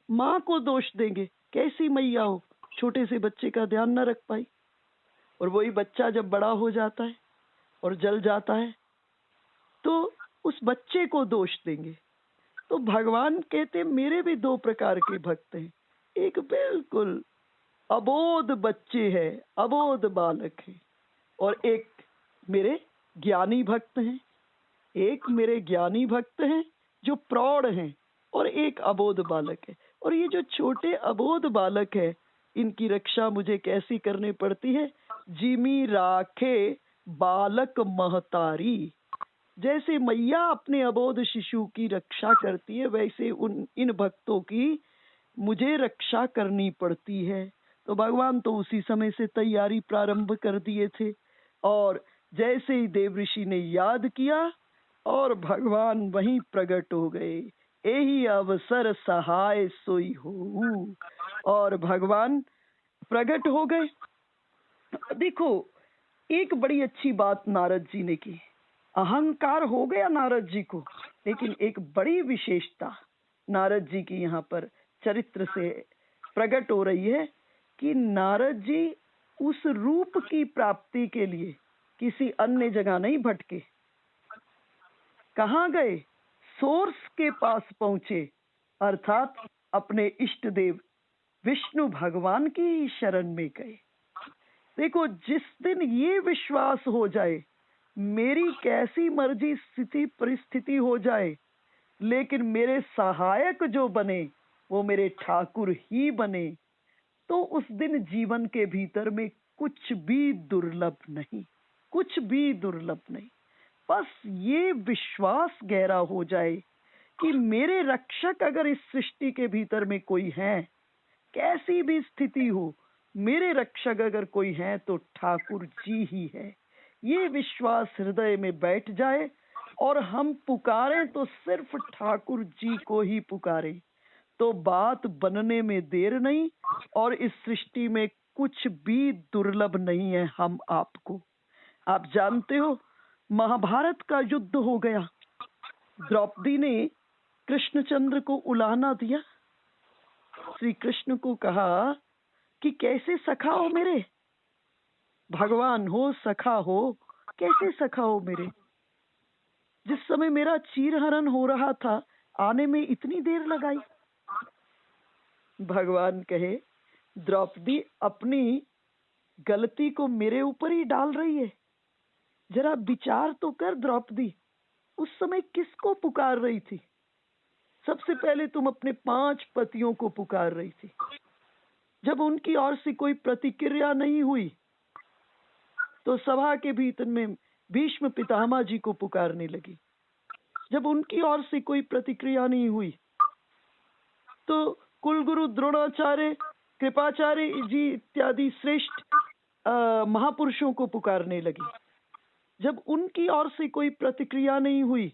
माँ को दोष देंगे। कैसी मैया हो, छोटे से बच्चे का ध्यान न रख पाई। और वही बच्चा जब बड़ा हो जाता है और जल जाता है तो उस बच्चे को दोष देंगे। तो भगवान कहते मेरे भी 2 प्रकार के भक्त हैं, एक बिल्कुल अबोध बच्चे हैं, अबोध बालक हैं, और एक मेरे ज्ञानी भक्त हैं। एक मेरे ज्ञानी भक्त हैं जो प्रौढ़ हैं और एक अबोध बालक है। और ये जो छोटे अबोध बालक है इनकी रक्षा मुझे कैसी करनी पड़ती है? जिमी राखे बालक महतारी। जैसे मैया अपने अबोध शिशु की रक्षा करती है वैसे इन भक्तों की मुझे रक्षा करनी पड़ती है। तो भगवान तो उसी समय से तैयारी प्रारंभ कर दिए थे। और जैसे ही देवऋषि ने याद किया और भगवान वहीं प्रकट हो गए। यही अवसर सहाय सोई हो, और भगवान प्रकट हो गए। देखो, एक बड़ी अच्छी बात नारद जी ने की। अहंकार हो गया नारद जी को, लेकिन एक बड़ी विशेषता नारद जी की यहाँ पर चरित्र से प्रकट हो रही है कि नारद जी उस रूप की प्राप्ति के लिए किसी अन्य जगह नहीं भटके। कहाँ गए? सोर्स के पास पहुंचे, अर्थात अपने इष्ट देव विष्णु भगवान की ही शरण में गए। देखो, जिस दिन ये विश्वास हो जाए, मेरी कैसी मर्जी स्थिति परिस्थिति हो जाए, लेकिन मेरे सहायक जो बने वो मेरे ठाकुर ही बने, तो उस दिन जीवन के भीतर में कुछ भी दुर्लभ नहीं, कुछ भी दुर्लभ नहीं। बस ये विश्वास गहरा हो जाए कि मेरे रक्षक अगर इस सृष्टि के भीतर में कोई है, कैसी भी स्थिति हो, मेरे रक्षक अगर कोई है तो ठाकुर जी ही है। ये विश्वास हृदय में बैठ जाए और हम पुकारें तो सिर्फ ठाकुर जी को ही पुकारें, तो बात बनने में देर नहीं, और इस सृष्टि में कुछ भी दुर्लभ नहीं है हम आपको। आप जानते हो, महाभारत का युद्ध हो गया। द्रौपदी ने कृष्णचंद्र को उलाहना दिया। श्री कृष्ण को कहा कि कैसे सखा हो मेरे, भगवान हो, सखा हो, कैसे सखा हो मेरे। जिस समय मेरा चीरहरण हो रहा था, आने में इतनी देर लगाई। भगवान कहे, द्रौपदी अपनी गलती को मेरे ऊपर ही डाल रही है। जरा विचार तो कर द्रौपदी, उस समय किसको पुकार रही थी? सबसे पहले तुम अपने 5 पतियों को पुकार रही थी। जब उनकी ओर से कोई प्रतिक्रिया नहीं हुई, तो सभा के भीतर में भीष्म पितामह जी को पुकारने लगी। जब उनकी ओर से कोई प्रतिक्रिया नहीं हुई, तो कुलगुरु द्रोणाचार्य, कृपाचार्य जी इत्यादि श्रेष्ठ महापुरुषों को पुकारने लगी। जब उनकी ओर से कोई प्रतिक्रिया नहीं हुई,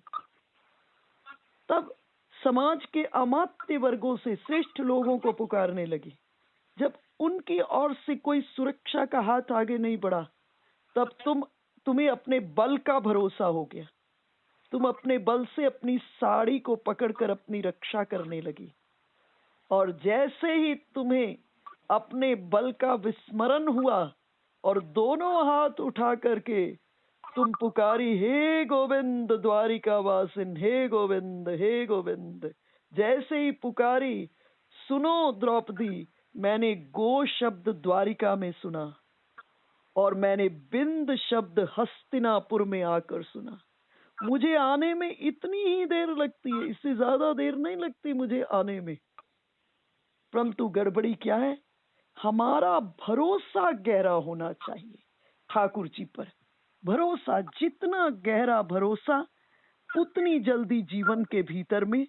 तब समाज के अमात्य वर्गों से श्रेष्ठ लोगों को पुकारने लगी। जब उनकी ओर से कोई सुरक्षा का हाथ आगे नहीं बढ़ा, तब तुम्हें अपने बल का भरोसा हो गया। तुम अपने बल से अपनी साड़ी को पकड़कर अपनी रक्षा करने लगी, और जैसे ही तुम्हें अपने बल का विस्मरण हुआ और दोनों हाथ उठा करके तुम पुकारी, हे गोविंद द्वारिका वासिन, हे गोविंद, हे गोविंद। जैसे ही पुकारी, सुनो द्रौपदी, मैंने गो शब्द द्वारिका में सुना, और मैंने बिंद शब्द हस्तिनापुर में आकर सुना। मुझे आने में इतनी ही देर लगती है, इससे ज्यादा देर नहीं लगती मुझे आने में। परंतु गड़बड़ी क्या है? हमारा भरोसा गहरा होना चाहिए ठाकुर जी पर। भरोसा, जितना गहरा भरोसा, उतनी जल्दी जीवन के भीतर में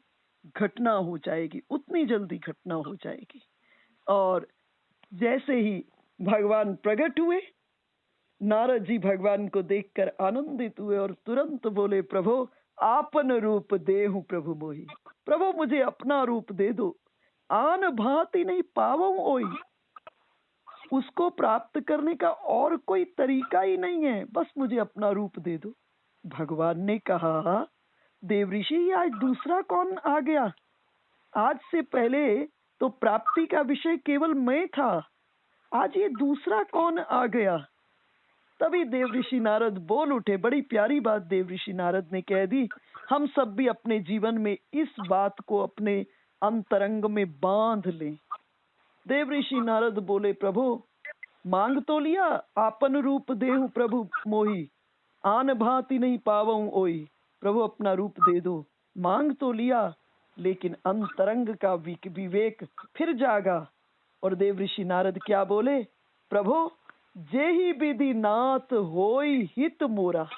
घटना हो जाएगी, उतनी जल्दी घटना हो जाएगी। और जैसे ही भगवान प्रकट हुए, नारद जी भगवान को देखकर आनंदित हुए और तुरंत बोले, प्रभु आपन रूप देहु प्रभु मोहि। प्रभु मुझे अपना रूप दे दो, आन भांति नहीं पावऊं ओई। उसको प्राप्त करने का और कोई तरीका ही नहीं है, बस मुझे अपना रूप दे दो। भगवान ने कहा, देवऋषि आज दूसरा कौन आ गया? आज से पहले तो प्राप्ति का विषय केवल मैं था, आज ये दूसरा कौन आ गया? तभी देवऋषि नारद बोल उठे। बड़ी प्यारी बात देवऋषि नारद ने कह दी। हम सब भी अपने जीवन में इस बात को अपने अंतरंग में बांध लें। देवऋषि नारद बोले, प्रभु मांग तो लिया, आपन रूप देहु प्रभु मोहि, आन भांति नहीं पावऊं ओई। प्रभु अपना रूप दे दो, मांग तो लिया, लेकिन अंतरंग का विवेक फिर जागा। और देवऋषि नारद क्या बोले? प्रभु जेहि विधि नाथ होई हित मोरा,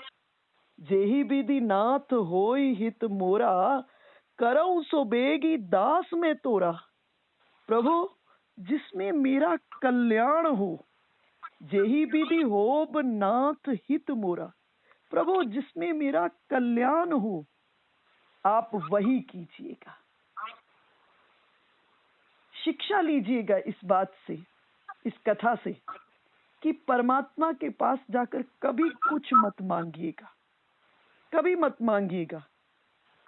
जेहि विधि नाथ होई हित मोरा, करऊं सो बेगी दास में तोरा। प्रभु जिसमें मेरा कल्याण हो, जेहि विधि होब नाथ हित मोरा। प्रभु जिसमें मेरा कल्याण हो आप वही कीजिएगा। शिक्षा लीजिएगा इस बात से, इस कथा से, कि परमात्मा के पास जाकर कभी कुछ मत मांगिएगा, कभी मत मांगिएगा,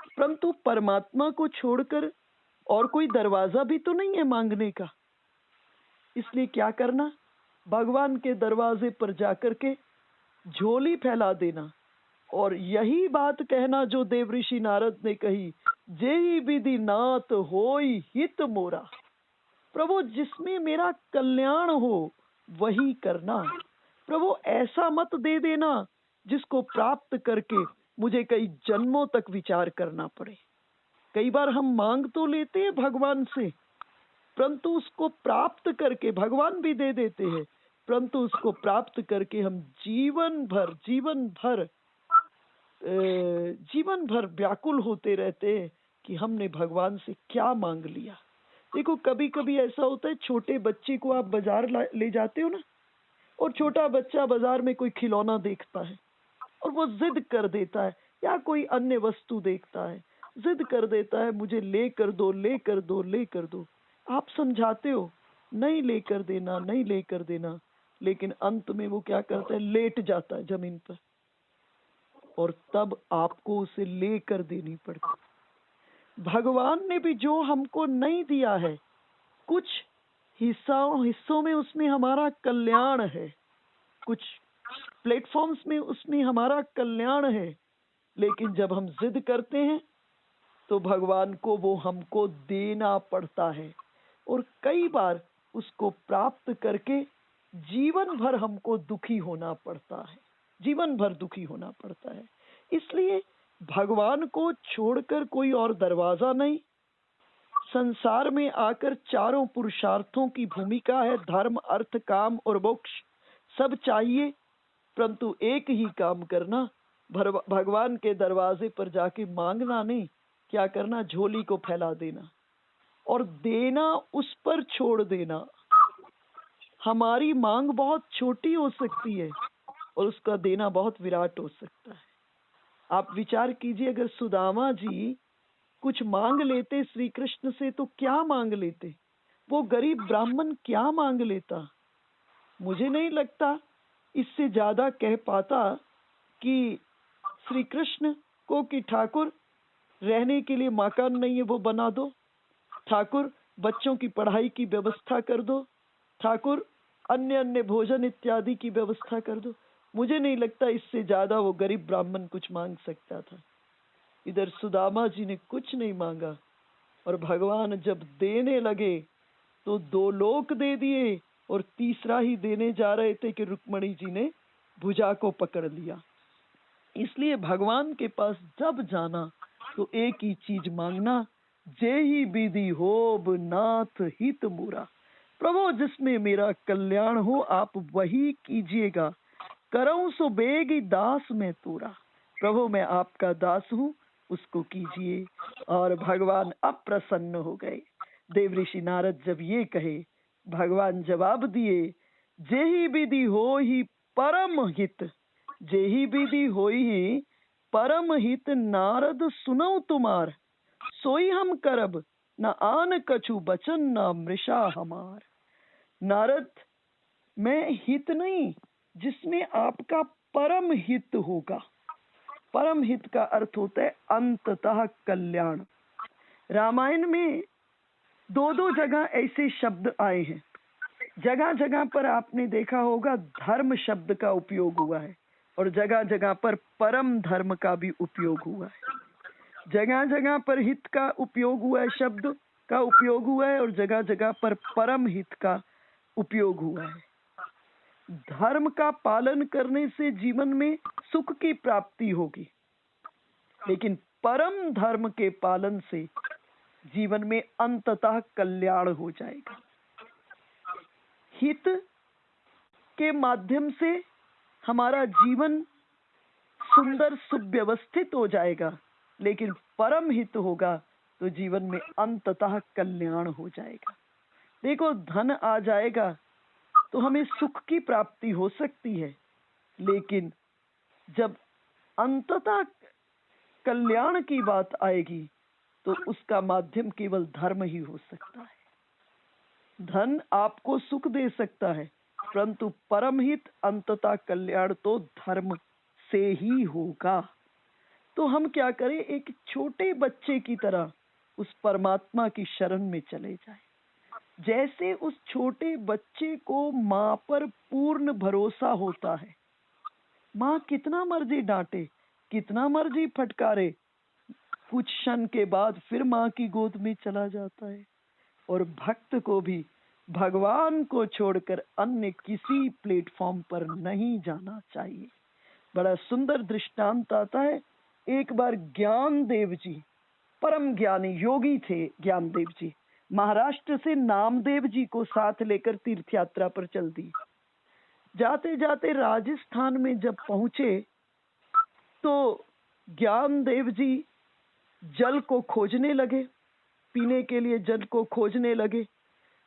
परंतु परमात्मा को छोड़कर और कोई दरवाजा भी तो नहीं है मांगने का। इसलिए क्या करना, भगवान के दरवाजे पर जाकर के झोली फैला देना और यही बात कहना जो देवऋषि नारद ने कही, जेहि विधि नाथ होई हित मोरा। प्रभु जिसमें मेरा कल्याण हो वही करना। प्रभु ऐसा मत दे देना जिसको प्राप्त करके मुझे कई जन्मों तक विचार करना पड़े। कई बार हम मांग तो लेते हैं भगवान से, परंतु उसको प्राप्त करके भगवान भी दे देते हैं, परंतु उसको प्राप्त करके हम जीवन भर व्याकुल होते रहते हैं कि हमने भगवान से क्या मांग लिया। देखो कभी कभी ऐसा होता है, छोटे बच्चे को आप बाजार ले जाते हो ना, और छोटा बच्चा बाजार में कोई खिलौना देखता है और वो जिद कर देता है, या कोई अन्य वस्तु देखता है, जिद कर देता है, मुझे लेकर दो लेकर दो लेकर दो। आप समझाते हो नहीं लेकर देना, नहीं लेकर देना, लेकिन अंत में वो क्या करता है, लेट जाता है जमीन पर, और तब आपको उसे लेकर देनी पड़ती। भगवान ने भी जो हमको नहीं दिया है, कुछ हिस्सों में उसमें हमारा कल्याण है, कुछ प्लेटफॉर्म्स में उसमें हमारा कल्याण है, लेकिन जब हम जिद करते हैं तो भगवान को वो हमको देना पड़ता है, और कई बार उसको प्राप्त करके जीवन भर हमको दुखी होना पड़ता है, जीवन भर दुखी होना पड़ता है। इसलिए भगवान को छोड़कर कोई और दरवाजा नहीं। संसार में आकर चारों पुरुषार्थों की भूमिका है, धर्म अर्थ काम और मोक्ष सब चाहिए, परंतु एक ही काम करना, भगवान के दरवाजे पर जाके मांगना नहीं, क्या करना, झोली को फैला देना और देना उस पर छोड़ देना। हमारी मांग बहुत छोटी हो सकती है और उसका देना बहुत विराट हो सकता है। आप विचार कीजिए, अगर सुदामा जी कुछ मांग लेते श्री कृष्ण से तो क्या मांग लेते, वो गरीब ब्राह्मण क्या मांग लेता। मुझे नहीं लगता इससे ज्यादा कह पाता कि श्री कृष्ण को कि ठाकुर रहने के लिए मकान नहीं है वो बना दो, ठाकुर बच्चों की पढ़ाई की व्यवस्था कर दो, ठाकुर अन्य अन्य भोजन इत्यादि की व्यवस्था कर दो। मुझे नहीं लगता इससे ज्यादा वो गरीब ब्राह्मण कुछ मांग सकता था। इधर सुदामा जी ने कुछ नहीं मांगा, और भगवान जब देने लगे तो 2 लोक दे दिए, और तीसरा ही देने जा रहे थे कि रुक्मणी जी ने भुजा को पकड़ लिया। इसलिए भगवान के पास जब जाना तो एक ही चीज मांगना, जेहि विधि होब नाथ हित मोरा। प्रभु जिसमें मेरा कल्याण हो आप वही कीजिएगा, करऊं सो बेगी दास में तोरा। प्रभु मैं आपका दास हूँ, उसको कीजिए। और भगवान अप्रसन्न हो गए। देवऋषि नारद जब ये कहे, भगवान जवाब दिए, जेहि विधि हो ही परम हित, जेहि विधि होई ही परम हित, नारद सुनऊ तुमार, सोई हम करब न आन कछु बचन न मृषा हमार। नारद मैं हित नहीं, जिसमें आपका परम हित होगा। परम हित का अर्थ होता है अंततः कल्याण। रामायण में 2 जगह ऐसे शब्द आए हैं, जगह जगह पर आपने देखा होगा धर्म शब्द का उपयोग हुआ है, और जगह जगह पर परम धर्म का भी उपयोग हुआ है। जगह जगह पर हित का उपयोग हुआ है, शब्द का उपयोग हुआ है, और जगह जगह पर परम हित का उपयोग हुआ है। धर्म का पालन करने से जीवन में सुख की प्राप्ति होगी, लेकिन परम धर्म के पालन से जीवन में अंततः कल्याण हो जाएगा। हित के माध्यम से हमारा जीवन सुंदर सुव्यवस्थित हो जाएगा, लेकिन परम हित होगा तो जीवन में अंततः कल्याण हो जाएगा। देखो धन आ जाएगा तो हमें सुख की प्राप्ति हो सकती है, लेकिन जब अंततः कल्याण की बात आएगी तो उसका माध्यम केवल धर्म ही हो सकता है। धन आपको सुख दे सकता है, परंतु परमहित अंततः कल्याण तो धर्म से ही होगा। तो हम क्या करें, एक छोटे बच्चे की तरह उस परमात्मा की शरण में चले जाएं। जैसे उस छोटे बच्चे को माँ पर पूर्ण भरोसा होता है, माँ कितना मर्जी डांटे, कितना मर्जी फटकारे, कुछ क्षण के बाद फिर माँ की गोद में चला जाता है। और भक्त को भी भगवान को छोड़कर अन्य किसी प्लेटफॉर्म पर नहीं जाना चाहिए। बड़ा सुंदर दृष्टांत आता है। एक बार ज्ञानदेव जी, परम ज्ञानी योगी थे ज्ञानदेव जी, महाराष्ट्र से नामदेव जी को साथ लेकर तीर्थ यात्रा पर चल दी। जाते जाते राजस्थान में जब पहुंचे तो ज्ञानदेव जी जल को खोजने लगे, पीने के लिए जल को खोजने लगे।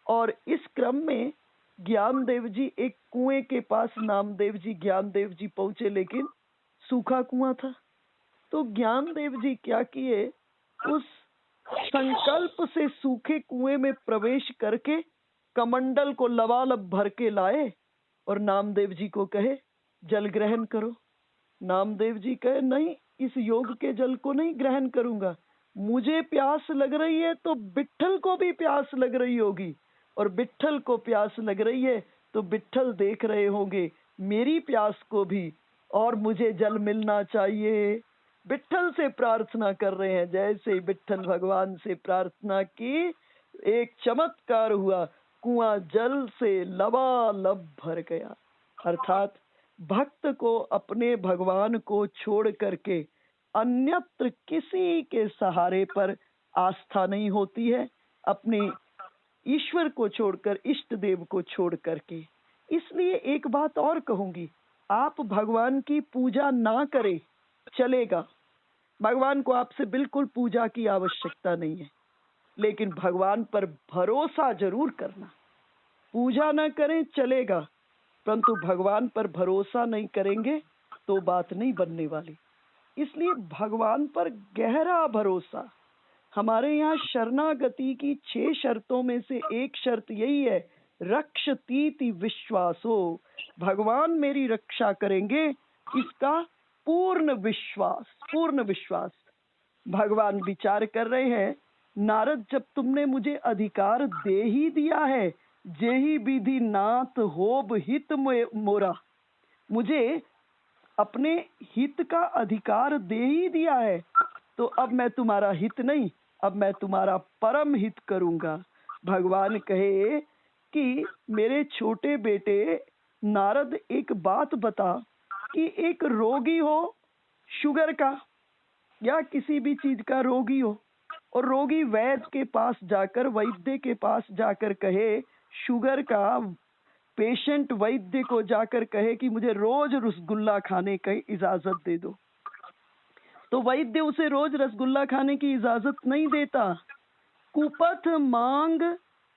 और इस क्रम में ज्ञानदेव जी एक कुएं के पास नामदेव जी ज्ञानदेव जी पहुंचे, लेकिन सूखा कुआं था। तो ज्ञानदेव जी क्या किए, उस संकल्प से सूखे कुएं में प्रवेश करके कमंडल को लबालब भर के लाए और नामदेव जी को कहे जल ग्रहण करो। नामदेव जी कहे नहीं, इस योग के जल को नहीं ग्रहण करूंगा, मुझे प्यास लग रही है तो विट्ठल को भी प्यास लग रही होगी, और विट्ठल को प्यास लग रही है तो विट्ठल देख रहे होंगे मेरी प्यास को भी, और मुझे जल मिलना चाहिए। विट्ठल से प्रार्थना कर रहे हैं। जैसे ही विट्ठल भगवान से प्रार्थना की, एक चमत्कार हुआ, कुआं जल से लबालब भर गया। अर्थात भक्त को अपने भगवान को छोड़ करके अन्यत्र किसी के सहारे पर आस्था नहीं होती है, अपने ईश्वर को छोड़कर, इष्ट देव को छोड़ करके। इसलिए एक बात और कहूंगी, आप भगवान की पूजा ना करें चलेगा, भगवान को आपसे बिल्कुल पूजा की आवश्यकता नहीं है, लेकिन भगवान पर भरोसा जरूर करना। पूजा ना करें चलेगा, परंतु भगवान पर भरोसा नहीं करेंगे तो बात नहीं बनने वाली। इसलिए भगवान पर गहरा भरोसा। हमारे यहाँ शरणागति की 6 शर्तों में से एक शर्त यही है, रक्षतीति विश्वासो, भगवान मेरी रक्षा करेंगे, इसका पूर्ण विश्वास, पूर्ण विश्वास। भगवान विचार कर रहे हैं, नारद जब तुमने मुझे अधिकार दे ही दिया है, जेहि विधि नाथ होब हित मोरा, मुझे अपने हित का अधिकार दे ही दिया है, तो अब मैं तुम्हारा हित नहीं, अब मैं तुम्हारा परम हित करूंगा। भगवान कहे कि मेरे छोटे बेटे नारद, एक बात बता कि एक रोगी हो शुगर का या किसी भी चीज का रोगी हो, और रोगी वैद्य के पास जाकर, वैद्य के पास जाकर कहे, शुगर का पेशेंट वैद्य को जाकर कहे कि मुझे रोज रसगुल्ला खाने की इजाजत दे दो, तो वैद्य उसे रोज रसगुल्ला खाने की इजाजत नहीं देता। कुपथ मांग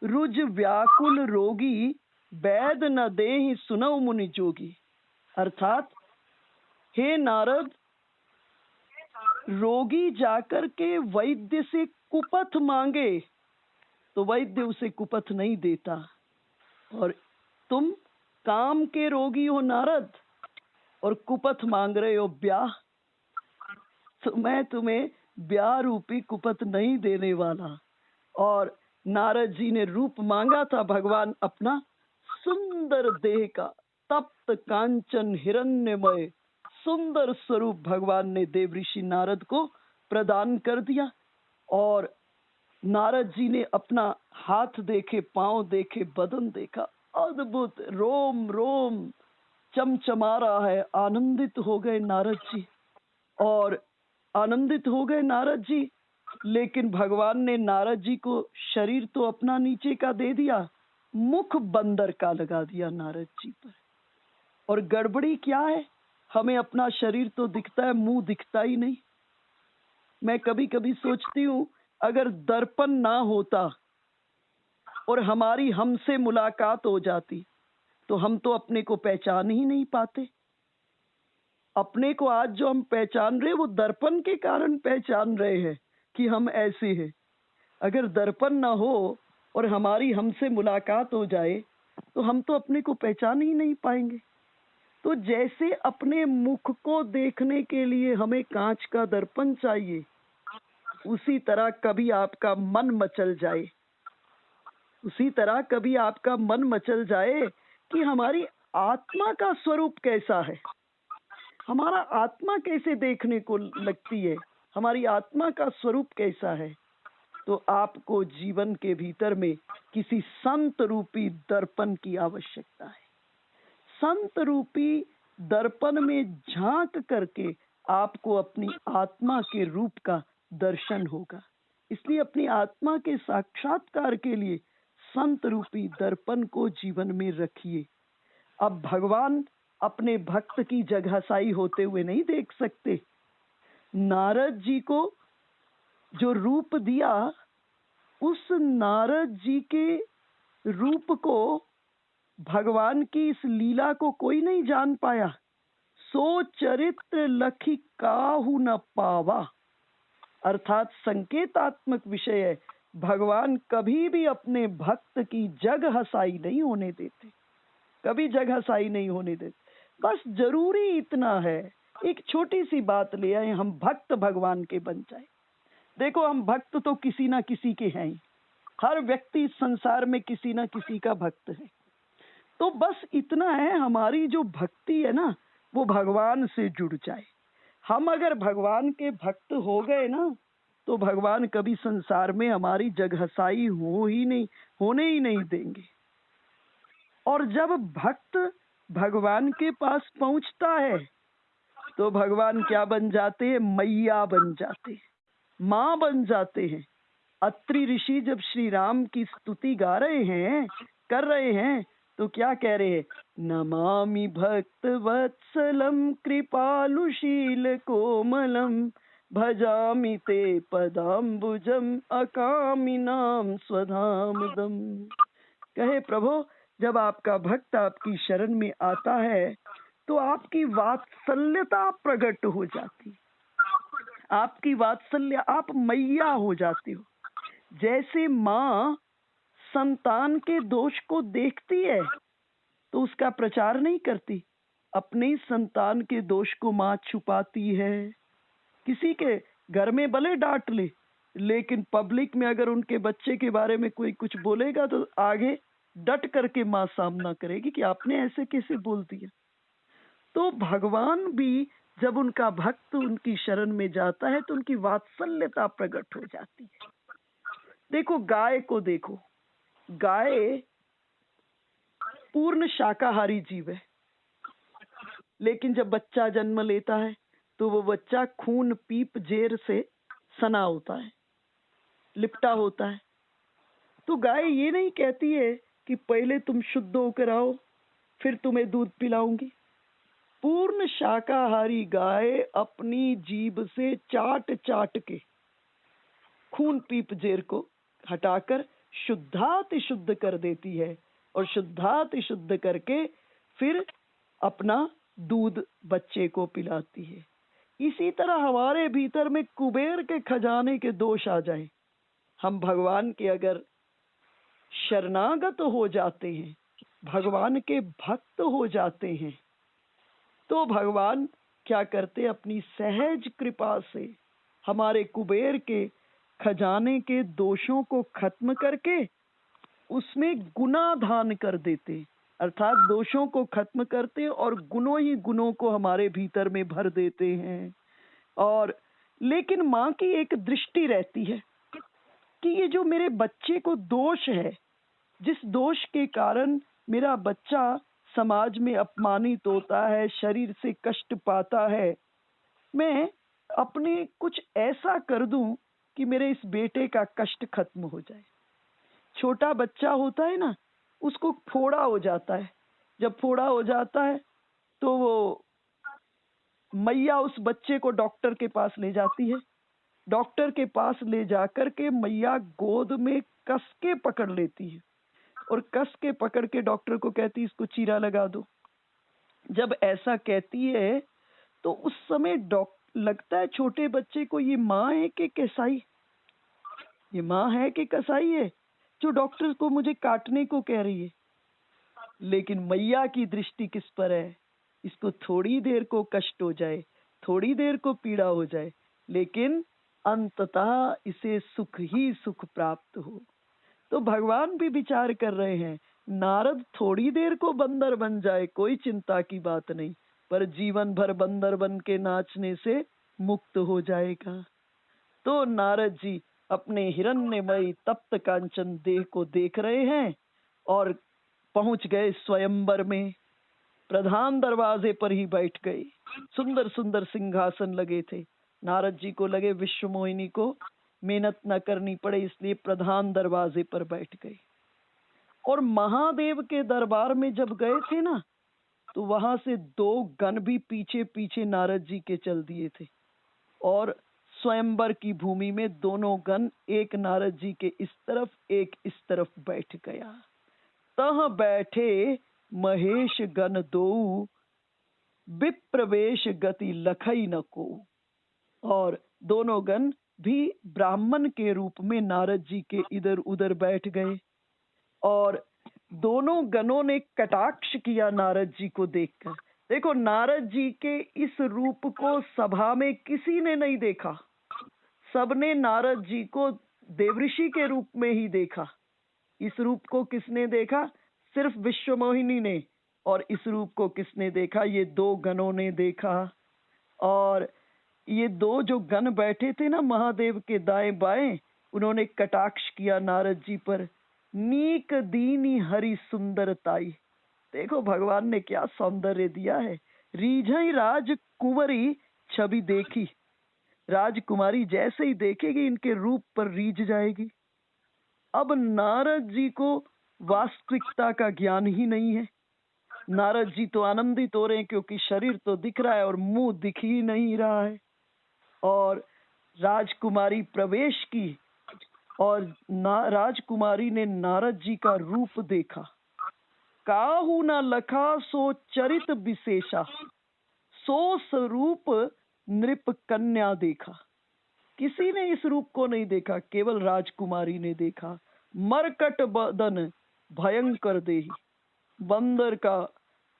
रुज व्याकुल रोगी, वैद न देहि सुनौ मुनि जोगी। अर्थात हे नारद, रोगी जाकर के वैद्य से कुपथ मांगे तो वैद्य उसे कुपथ नहीं देता, और तुम काम के रोगी हो नारद और कुपथ मांग रहे हो ब्याह, तो मैं तुम्हें ब्याह रूपी कुपथ नहीं देने वाला। और नारद जी ने रूप मांगा था भगवान अपना सुंदर देह का, तप्त कांचन हिरण्यमय सुंदर स्वरूप भगवान ने देवऋषि नारद को प्रदान कर दिया। और नारद जी ने अपना हाथ देखे, पांव देखे, बदन देखा, अद्भुत, रोम रोम चमचमा रहा है। आनंदित हो गए नारद जी, और आनंदित हो गए नारद जी। लेकिन भगवान ने नारद जी को शरीर तो अपना नीचे का दे दिया, मुख बंदर का लगा दिया नारद जी पर। और गड़बड़ी क्या है, हमें अपना शरीर तो दिखता है, मुंह दिखता ही नहीं। मैं कभी कभी सोचती हूँ, अगर दर्पण ना होता और हमारी हमसे मुलाकात हो जाती तो हम तो अपने को पहचान ही नहीं पाते। अपने को आज जो हम पहचान रहे हैं वो दर्पण के कारण पहचान रहे हैं कि हम ऐसे हैं। अगर दर्पण ना हो और हमारी हमसे मुलाकात हो जाए तो हम तो अपने को पहचान ही नहीं पाएंगे। तो जैसे अपने मुख को देखने के लिए हमें कांच का दर्पण चाहिए, उसी तरह कभी आपका मन मचल जाए, कि हमारी आत्मा का स्वरूप कैसा है, हमारा आत्मा कैसे देखने को लगती है, हमारी आत्मा का स्वरूप कैसा है, तो आपको जीवन के भीतर में किसी संत रूपी दर्पण की आवश्यकता है। संत रूपी दर्पण में झांक करके आपको अपनी आत्मा के रूप का दर्शन होगा। इसलिए अपनी आत्मा के साक्षात्कार के लिए संत रूपी दर्पण को जीवन में रखिए। अब भगवान अपने भक्त की जगहसाई होते हुए नहीं देख सकते। नारद जी को जो रूप दिया, उस नारद जी के रूप को, भगवान की इस लीला को कोई नहीं जान पाया। सो चरित्र लखी काहू न पावा, अर्थात संकेतात्मक विषय है। भगवान कभी भी अपने भक्त की जगहसाई नहीं होने देते, कभी जगहसाई नहीं होने देते। बस जरूरी इतना है, एक छोटी सी बात ले आए, हम भक्त भगवान के बन जाए। देखो, हम भक्त तो किसी ना किसी के हैं ही, हर व्यक्ति इस संसार में किसी ना किसी का भक्त है। तो बस इतना है, हमारी जो भक्ति है ना, वो भगवान से जुड़ जाए। हम अगर भगवान के भक्त हो गए ना, तो भगवान कभी संसार में हमारी जगहसाई होने ही नहीं देंगे। और जब भक्त भगवान के पास पहुंचता है तो भगवान क्या बन जाते हैं? मैया बन जाते हैं, माँ बन जाते हैं। अत्रि ऋषि जब श्री राम की स्तुति गा रहे हैं, कर रहे हैं, तो क्या कह रहे हैं? नमामि भक्त वत्सलम कृपालुशील कोमलम भजामि ते पदाम्बुजम अकामिनाम स्वधामदम। कहे प्रभु, जब आपका भक्त आपकी शरण में आता है तो आपकी वात्सल्यता प्रकट हो जाती, आपकी वात्सल्य, आप मैया हो जाती हो। जैसे माँ संतान के दोष को देखती है तो उसका प्रचार नहीं करती, अपने संतान के दोष को माँ छुपाती है। किसी के घर में भले डांट ले, लेकिन पब्लिक में अगर उनके बच्चे के बारे में कोई कुछ बोलेगा तो आगे डट करके माँ सामना करेगी कि आपने ऐसे कैसे बोल दिया। तो भगवान भी जब उनका भक्त उनकी शरण में जाता है तो उनकी वात्सल्यता प्रकट हो जाती है। देखो, गाय को देखो, गाय पूर्ण शाकाहारी जीव है, लेकिन जब बच्चा जन्म लेता है तो वो बच्चा खून पीप जेर से सना होता है, लिपटा होता है। तो गाय ये नहीं कहती है कि पहले तुम शुद्ध होकर आओ फिर तुम्हें दूध पिलाऊंगी। पूर्ण शाकाहारी गाय अपनी जीभ से चाट चाट के खून पीप जेर को हटाकर शुद्धाति शुद्ध कर देती है, और शुद्धाति शुद्ध करके फिर अपना दूध बच्चे को पिलाती है। इसी तरह हमारे भीतर में कुबेर के खजाने के दोष आ जाए, हम भगवान के अगर शरणागत हो जाते हैं, भगवान के भक्त हो जाते हैं, तो भगवान क्या करते? अपनी सहज कृपा से हमारे कुबेर के खजाने के दोषों को खत्म करके उसमें गुना दान कर देते, अर्थात दोषों को खत्म करते और गुणों ही गुणों को हमारे भीतर में भर देते हैं। और लेकिन माँ की एक दृष्टि रहती है कि ये जो मेरे बच्चे को दोष है, जिस दोष के कारण मेरा बच्चा समाज में अपमानित होता है, शरीर से कष्ट पाता है, मैं अपने कुछ ऐसा कर दूं कि मेरे इस बेटे का कष्ट खत्म हो जाए। छोटा बच्चा होता है ना, उसको फोड़ा हो जाता है, जब फोड़ा हो जाता है तो वो मैया उस बच्चे को डॉक्टर के पास ले जाती है। डॉक्टर के पास ले जाकर के मैया गोद में कस के पकड़ लेती है और कस के पकड़ के डॉक्टर को कहती है इसको चीरा लगा दो। जब ऐसा कहती है तो उस समय लगता है छोटे बच्चे को ये माँ है कि कसाई, ये माँ है कि कसाई है जो डॉक्टर को मुझे काटने को कह रही है। लेकिन मैया की दृष्टि किस पर है? इसको थोड़ी देर को कष्ट हो जाए, थोड़ी देर को पीड़ा हो जाए, लेकिन अंततः इसे सुख ही सुख प्राप्त हो। तो भगवान भी विचार कर रहे हैं, नारद थोड़ी देर को बंदर बन जाए कोई चिंता की बात नहीं, पर जीवन भर बंदर बन के नाचने से मुक्त हो जाएगा। तो नारद जी अपने हिरण्यमयी तप्त कांचन देह को देख रहे हैं और पहुंच गए स्वयंवर में। प्रधान दरवाजे पर ही बैठ गए। सुंदर सुंदर सिंहासन लगे थे। नारद जी को लगे विश्व मोहिनी को मेहनत न करनी पड़े, इसलिए प्रधान दरवाजे पर बैठ गए। और महादेव के दरबार में जब गए थे ना, तो वहां से 2 गण भी पीछे पीछे नारद जी के चल दिए थे और स्वयंवर की भूमि में दोनों गण एक नारद जी के इस तरफ एक इस तरफ बैठ गया। तह बैठे महेश गण दो, विप्रवेश गति लखई न को। और दोनों गण भी ब्राह्मण के रूप में नारद जी के इधर उधर बैठ गए और दोनों गणों ने कटाक्ष किया नारद जी को देखकर। देखो, नारद जी के इस रूप को सभा में किसी ने नहीं देखा, सबने नारद जी को देवऋषि के रूप में ही देखा। इस रूप को किसने देखा? सिर्फ विश्वमोहिनी ने। और इस रूप को किसने देखा? ये 2 गणों ने देखा। और ये 2 जो गण बैठे थे ना महादेव के दाएं बाएं, उन्होंने कटाक्ष किया नारद जी पर। नीक दीनी हरि सुंदरताई। देखो भगवान ने क्या सौंदर्य दिया है। रीझई राजकुंवरी छवि देखी। राजकुमारी जैसे ही देखेगी इनके रूप पर रीझ जाएगी। अब नारद जी को वास्तविकता का ज्ञान ही नहीं है। नारद जी तो आनंदित हो रहे हैं क्योंकि शरीर तो दिख रहा है और मुंह दिख ही नहीं रहा है। और राजकुमारी प्रवेश की और राजकुमारी ने नारद जी का रूप देखा। काहू न लखा सो चरित विशेषा, सो स्वरूप नृप कन्या देखा। किसी ने इस रूप को नहीं देखा, केवल राजकुमारी ने देखा। मरकट बदन भयंकर देह, बंदर का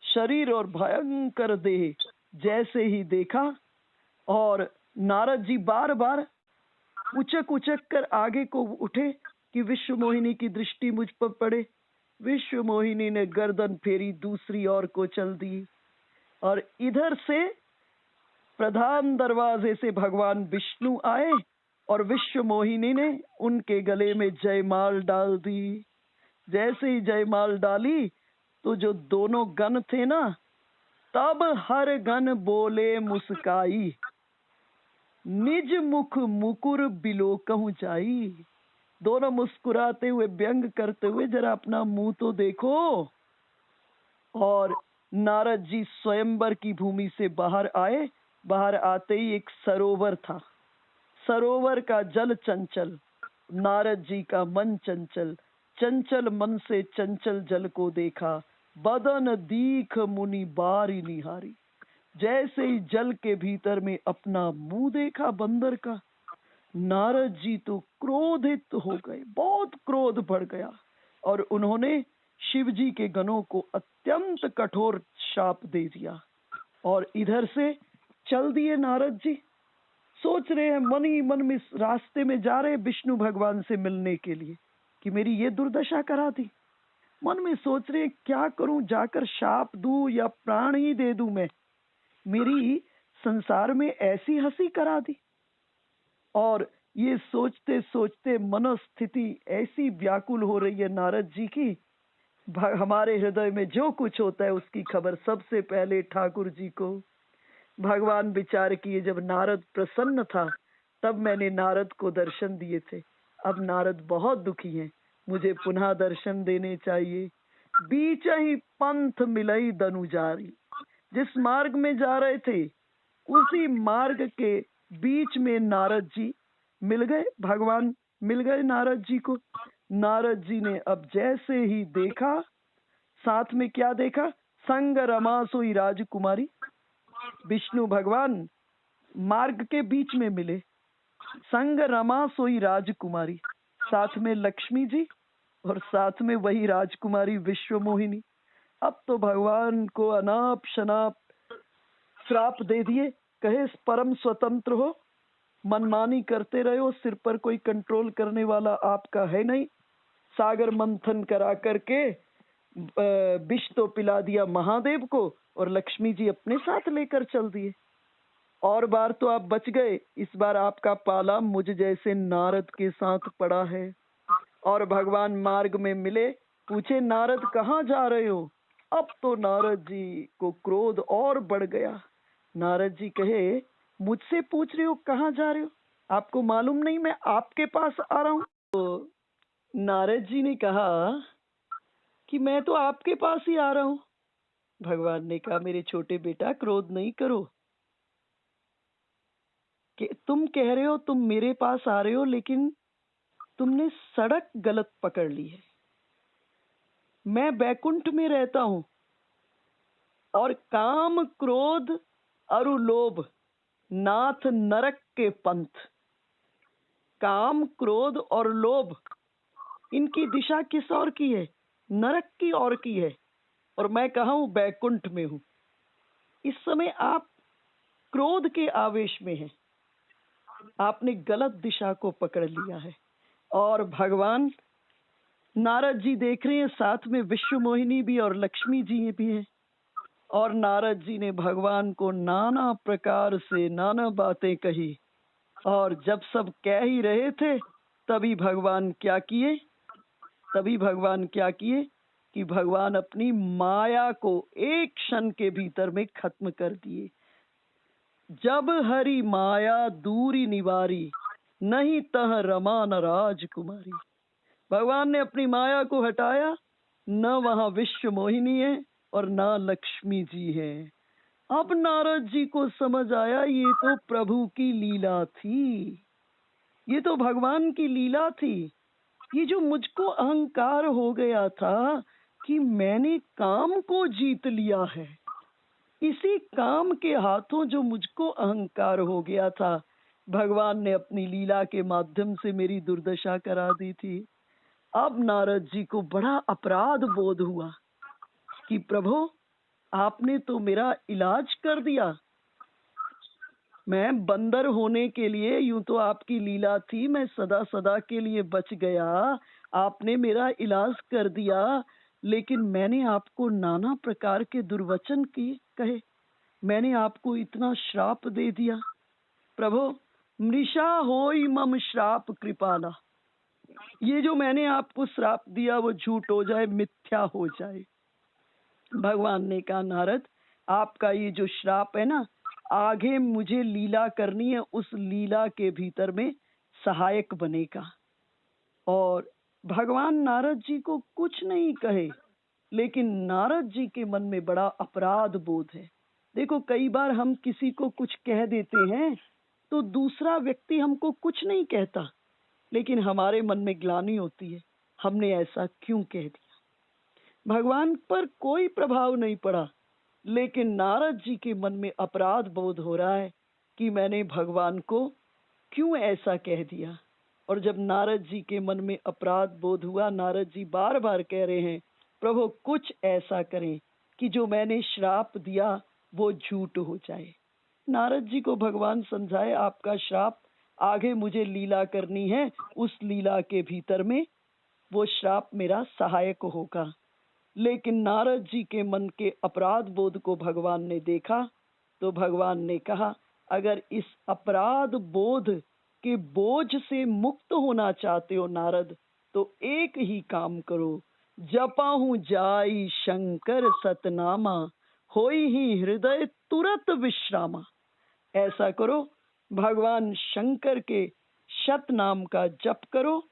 शरीर और भयंकर देह जैसे ही देखा। और नारद जी बार बार उचक उचक कर आगे को उठे कि विश्व मोहिनी की दृष्टि मुझ पर पड़े। विश्व मोहिनी ने गर्दन फेरी, दूसरी ओर को चल दी। और इधर से प्रधान दरवाजे से भगवान विष्णु आए और विश्व मोहिनी ने उनके गले में जयमाल डाल दी। जैसे ही जयमाल डाली तो जो दोनों गण थे ना, तब हर गण बोले मुस्काई, निज मुख मुकुर बिलोकहु जाई। दोनों मुस्कुराते हुए व्यंग करते हुए, जरा अपना मुंह तो देखो। और नारद जी स्वयंवर की भूमि से बाहर आए। बाहर आते ही एक सरोवर था। सरोवर का जल चंचल, नारद जी का मन चंचल। चंचल मन से चंचल जल को देखा, बदन दीख मुनि बारी निहारी। जैसे ही जल के भीतर में अपना मुंह देखा बंदर का, नारद जी तो क्रोधित हो गए, बहुत क्रोध बढ़ गया और उन्होंने शिव जी के गणों को अत्यंत कठोर शाप दे दिया। और इधर से चल दिए नारद जी। सोच रहे हैं, मन ही मन में रास्ते में जा रहे विष्णु भगवान से मिलने के लिए कि मेरी ये दुर्दशा करा दी। मन में सोच रहे क्या करूं, जाकर शाप दूं या प्राण ही दे दूं मैं, मेरी संसार में ऐसी हंसी करा दी। और ये सोचते सोचते मनोस्थिति ऐसी व्याकुल हो रही है नारद जी की। हमारे हृदय में जो कुछ होता है उसकी खबर सबसे पहले ठाकुर जी को। भगवान विचार किए, जब नारद प्रसन्न था तब मैंने नारद को दर्शन दिए थे, अब नारद बहुत दुखी हैं, मुझे पुनः दर्शन देने चाहिए। बीच ही पंथ मिलई दनुजारी। जिस मार्ग में जा रहे थे उसी मार्ग के बीच में नारद जी मिल गए। भगवान मिल गए नारद जी को। नारद जी ने अब जैसे ही देखा, साथ में क्या देखा? संग रमा सोई राजकुमारी। विष्णु भगवान मार्ग के बीच में मिले। संग रमा सोई राजकुमारी, साथ में लक्ष्मी जी और साथ में वही राजकुमारी विश्व मोहिनी। अब तो भगवान को अनाप शनाप श्राप दे दिए, कहे परम स्वतंत्र हो, मनमानी करते रहे हो, सिर पर कोई कंट्रोल करने वाला आपका है नहीं। सागर मंथन करा करके विष तो पिला दिया महादेव को और लक्ष्मी जी अपने साथ लेकर चल दिए। और बार तो आप बच गए, इस बार आपका पाला मुझ जैसे नारद के साथ पड़ा है। और भगवान मार्ग में मिले, पूछे नारद कहाँ जा रहे हो? अब तो नारद जी को क्रोध और बढ़ गया। नारद जी कहे मुझसे पूछ रहे हो कहाँ जा रहे हो? आपको मालूम नहीं मैं आपके पास आ रहा हूँ? तो नारद जी ने कहा कि मैं तो आपके पास ही आ रहा हूँ। भगवान ने कहा मेरे छोटे बेटा क्रोध नहीं करो, कि तुम कह रहे हो तुम मेरे पास आ रहे हो, लेकिन तुमने सड़क गलत पकड़ ली है। मैं बैकुंठ में रहता हूं और काम क्रोध अरु लोभ नाथ नरक के पंथ। काम क्रोध और लोभ इनकी दिशा किस ओर की है? नरक की ओर की है। और मैं कहा हूं बैकुंठ में हूं। इस समय आप क्रोध के आवेश में हैं, आपने गलत दिशा को पकड़ लिया है। और भगवान नारद जी देख रहे हैं, साथ में विश्व मोहिनी भी और लक्ष्मी जी भी हैं। और नारद जी ने भगवान को नाना प्रकार से नाना बातें कही। और जब सब कह ही रहे थे तभी भगवान क्या किए? कि भगवान अपनी माया को एक क्षण के भीतर में खत्म कर दिए। जब हरि माया दूरी निवारी, नहीं तह रमा न राजकुमारी। भगवान ने अपनी माया को हटाया, न वहां विश्व मोहिनी है और न लक्ष्मी जी है। अब नारद जी को समझ आया ये तो प्रभु की लीला थी, ये तो भगवान की लीला थी। ये जो मुझको अहंकार हो गया था कि मैंने काम को जीत लिया है, इसी काम के हाथों जो मुझको अहंकार हो गया था, भगवान ने अपनी लीला के माध्यम से मेरी दुर्दशा करा दी थी। अब नारद जी को बड़ा अपराध बोध हुआ कि प्रभु आपने तो मेरा इलाज कर दिया। मैं बंदर होने के लिए, यूं तो आपकी लीला थी, मैं सदा सदा के लिए बच गया, आपने मेरा इलाज कर दिया, लेकिन मैंने आपको नाना प्रकार के दुर्वचन किए कहे, मैंने आपको इतना श्राप दे दिया। प्रभु मृषा होई मम श्राप कृपाला, ये जो मैंने आपको श्राप दिया वो झूठ हो जाए, मिथ्या हो जाए। भगवान ने कहा नारद आपका ये जो श्राप है ना, आगे मुझे लीला करनी है, उस लीला के भीतर में सहायक बनेगा। और भगवान नारद जी को कुछ नहीं कहे, लेकिन नारद जी के मन में बड़ा अपराध बोध है। देखो कई बार हम किसी को कुछ कह देते हैं तो दूसरा व्यक्ति हमको कुछ नहीं कहता, लेकिन हमारे मन में ग्लानि होती है, हमने ऐसा क्यों कह दिया। भगवान पर कोई प्रभाव नहीं पड़ा, लेकिन नारद जी के मन में अपराध बोध हो रहा है कि मैंने भगवान को क्यों ऐसा कह दिया। और जब नारद जी के मन में अपराध बोध हुआ, नारद जी बार बार कह रहे हैं प्रभु कुछ ऐसा करें कि जो मैंने श्राप दिया वो झूठ हो जाए। नारद जी को भगवान समझाए आपका श्राप, आगे मुझे लीला करनी है, उस लीला के भीतर में वो श्राप मेरा सहायक होगा। लेकिन नारद जी के मन के अपराध बोध को भगवान ने देखा तो भगवान ने कहा अगर इस अपराध बोध के बोझ से मुक्त होना चाहते हो नारद, तो एक ही काम करो, जपाहू जाई शंकर सतनामा, होई ही हृदय तुरत विश्रामा। ऐसा करो, भगवान शंकर के शत नाम का जप करो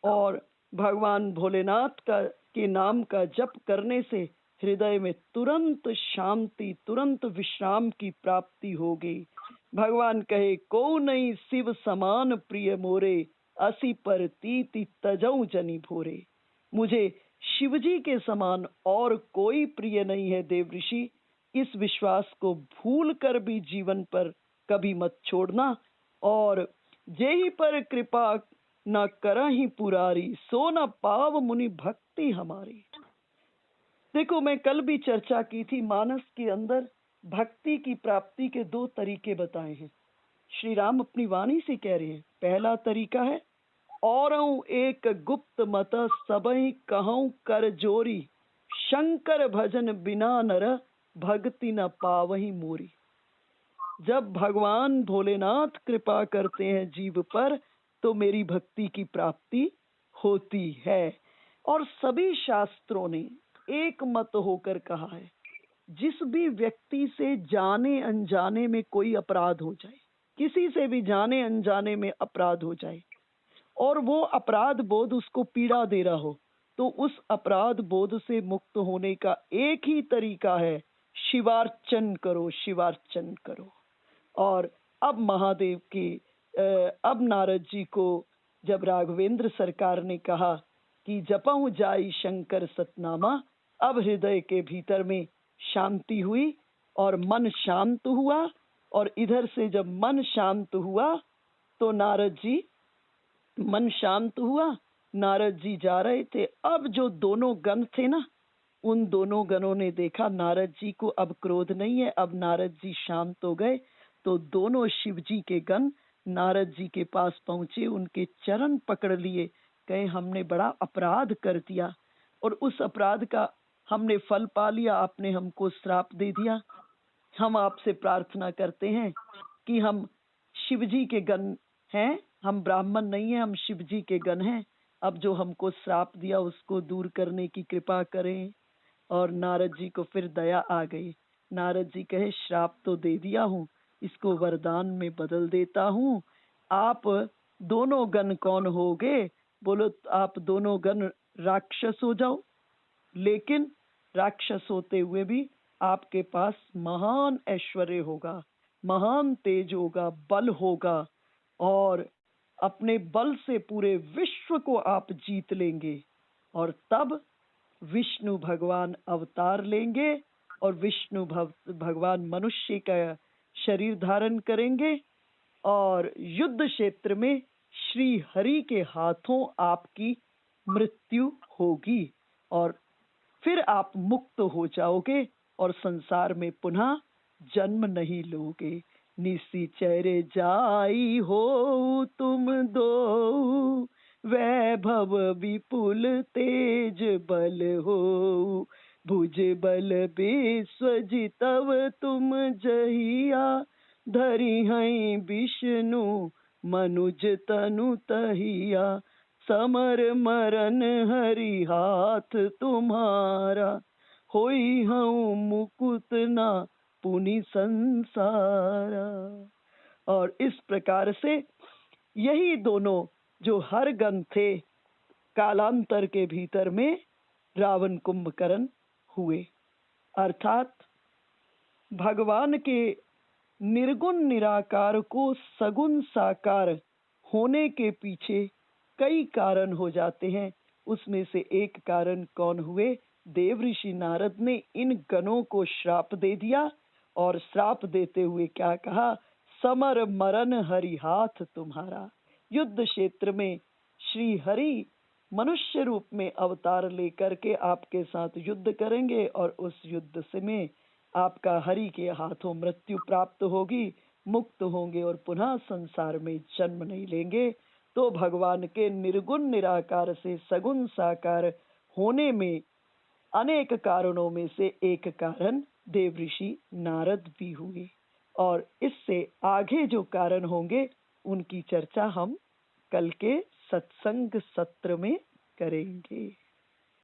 और भगवान भोलेनाथ का के नाम का जप करने से हृदय में तुरंत शांति, तुरंत विश्राम की प्राप्ति होगी। भगवान कहे को नहीं शिव समान प्रिय मोरे, असी पर तीति तजऊ जनी भोरे। मुझे शिवजी के समान और कोई प्रिय नहीं है देव ऋषि, इस विश्वास को भूल कर भी जीवन पर कभी मत छोड़ना। और जेहि पर कृपा न करहि पुरारी, सो न पाव मुनि भक्ति हमारी। देखो, मैं कल भी चर्चा की थी, मानस के अंदर भक्ति की प्राप्ति के 2 तरीके बताए हैं। श्री राम अपनी वाणी से कह रहे हैं। पहला तरीका है, औरऊ एक गुप्त मत सबहि कहऊँ कर जोरी, शंकर भजन बिना नर भक्ति न पावहि मोरी। जब भगवान भोलेनाथ कृपा करते हैं जीव पर, तो मेरी भक्ति की प्राप्ति होती है। और सभी शास्त्रों ने एक मत होकर कहा है, जिस भी व्यक्ति से जाने अनजाने में कोई अपराध हो जाए, किसी से भी जाने अनजाने में अपराध हो जाए, और वो अपराध बोध उसको पीड़ा दे रहा हो, तो उस अपराध बोध से मुक्त होने का एक ही तरीका है, शिवार्चन करो, शिवार्चन करो। और अब महादेव की अब नारद जी को जब राघवेंद्र सरकार ने कहा कि जपऊं जाई शंकर सतनामा, अब हृदय के भीतर में शांति हुई और मन शांत हुआ। और इधर से जब मन शांत हुआ तो नारद जी, मन शांत हुआ, नारद जी जा रहे थे। अब जो दोनों गण थे ना, उन दोनों गणों ने देखा नारद जी को अब क्रोध नहीं है, अब नारद जी शांत हो गए। तो दोनों शिव जी के गण नारद जी के पास पहुंचे, उनके चरण पकड़ लिए, कहे हमने बड़ा अपराध कर दिया और उस अपराध का हमने फल पा लिया, आपने हमको श्राप दे दिया। हम आपसे प्रार्थना करते हैं कि हम शिव जी के गण हैं, हम ब्राह्मण नहीं हैं, हम शिव जी के गण हैं। अब जो हमको श्राप दिया उसको दूर करने की कृपा करें। और नारद जी को फिर दया आ गई। नारद जी कहे श्राप तो दे दिया हूँ, इसको वरदान में बदल देता हूँ। आप दोनों गण कौन होगे? बोलो आप दोनों गण राक्षस हो जाओ, लेकिन राक्षस होते हुए भी आपके पास महान ऐश्वर्य होगा, महान तेज होगा, बल होगा, और अपने बल से पूरे विश्व को आप जीत लेंगे। और तब विष्णु भगवान अवतार लेंगे और विष्णु भगवान मनुष्य का शरीर धारण करेंगे और युद्ध क्षेत्र में श्री हरि के हाथों आपकी मृत्यु होगी और फिर आप मुक्त हो जाओगे और संसार में पुनः जन्म नहीं लोगे। निशिचर जाई हो तुम दो, वैभव विपुल तेज बल हो, भुज बल विश्वजितव तुम जहिया, धरि हैं विष्णु मनुज तनु तहिया, समर मरन हरि हाथ तुम्हारा, होई हूँ मुकुत ना पुनि संसारा। और इस प्रकार से यही दोनों जो हर गण थे, कालांतर के भीतर में रावण कुंभकर्ण हुए। अर्थात भगवान के निर्गुण निराकार को सगुण साकार होने के पीछे कई कारण हो जाते हैं। उसमें से एक कारण कौन हुए? देव ऋषि नारद ने इन गणों को श्राप दे दिया और श्राप देते हुए क्या कहा? समर मरण हरि हाथ तुम्हारा। युद्ध क्षेत्र में श्री हरि मनुष्य रूप में अवतार लेकर के आपके साथ युद्ध करेंगे और उस युद्ध से में आपका हरि के हाथों मृत्यु प्राप्त होगी, मुक्त होंगे और पुनः संसार में जन्म नहीं लेंगे। तो भगवान के निर्गुण निराकार से सगुण साकार होने में अनेक कारणों में से एक कारण देव ऋषि नारद भी हुए। और इससे आगे जो कारण होंगे उनकी चर्चा हम कल के सत्संग सत्र में करेंगे।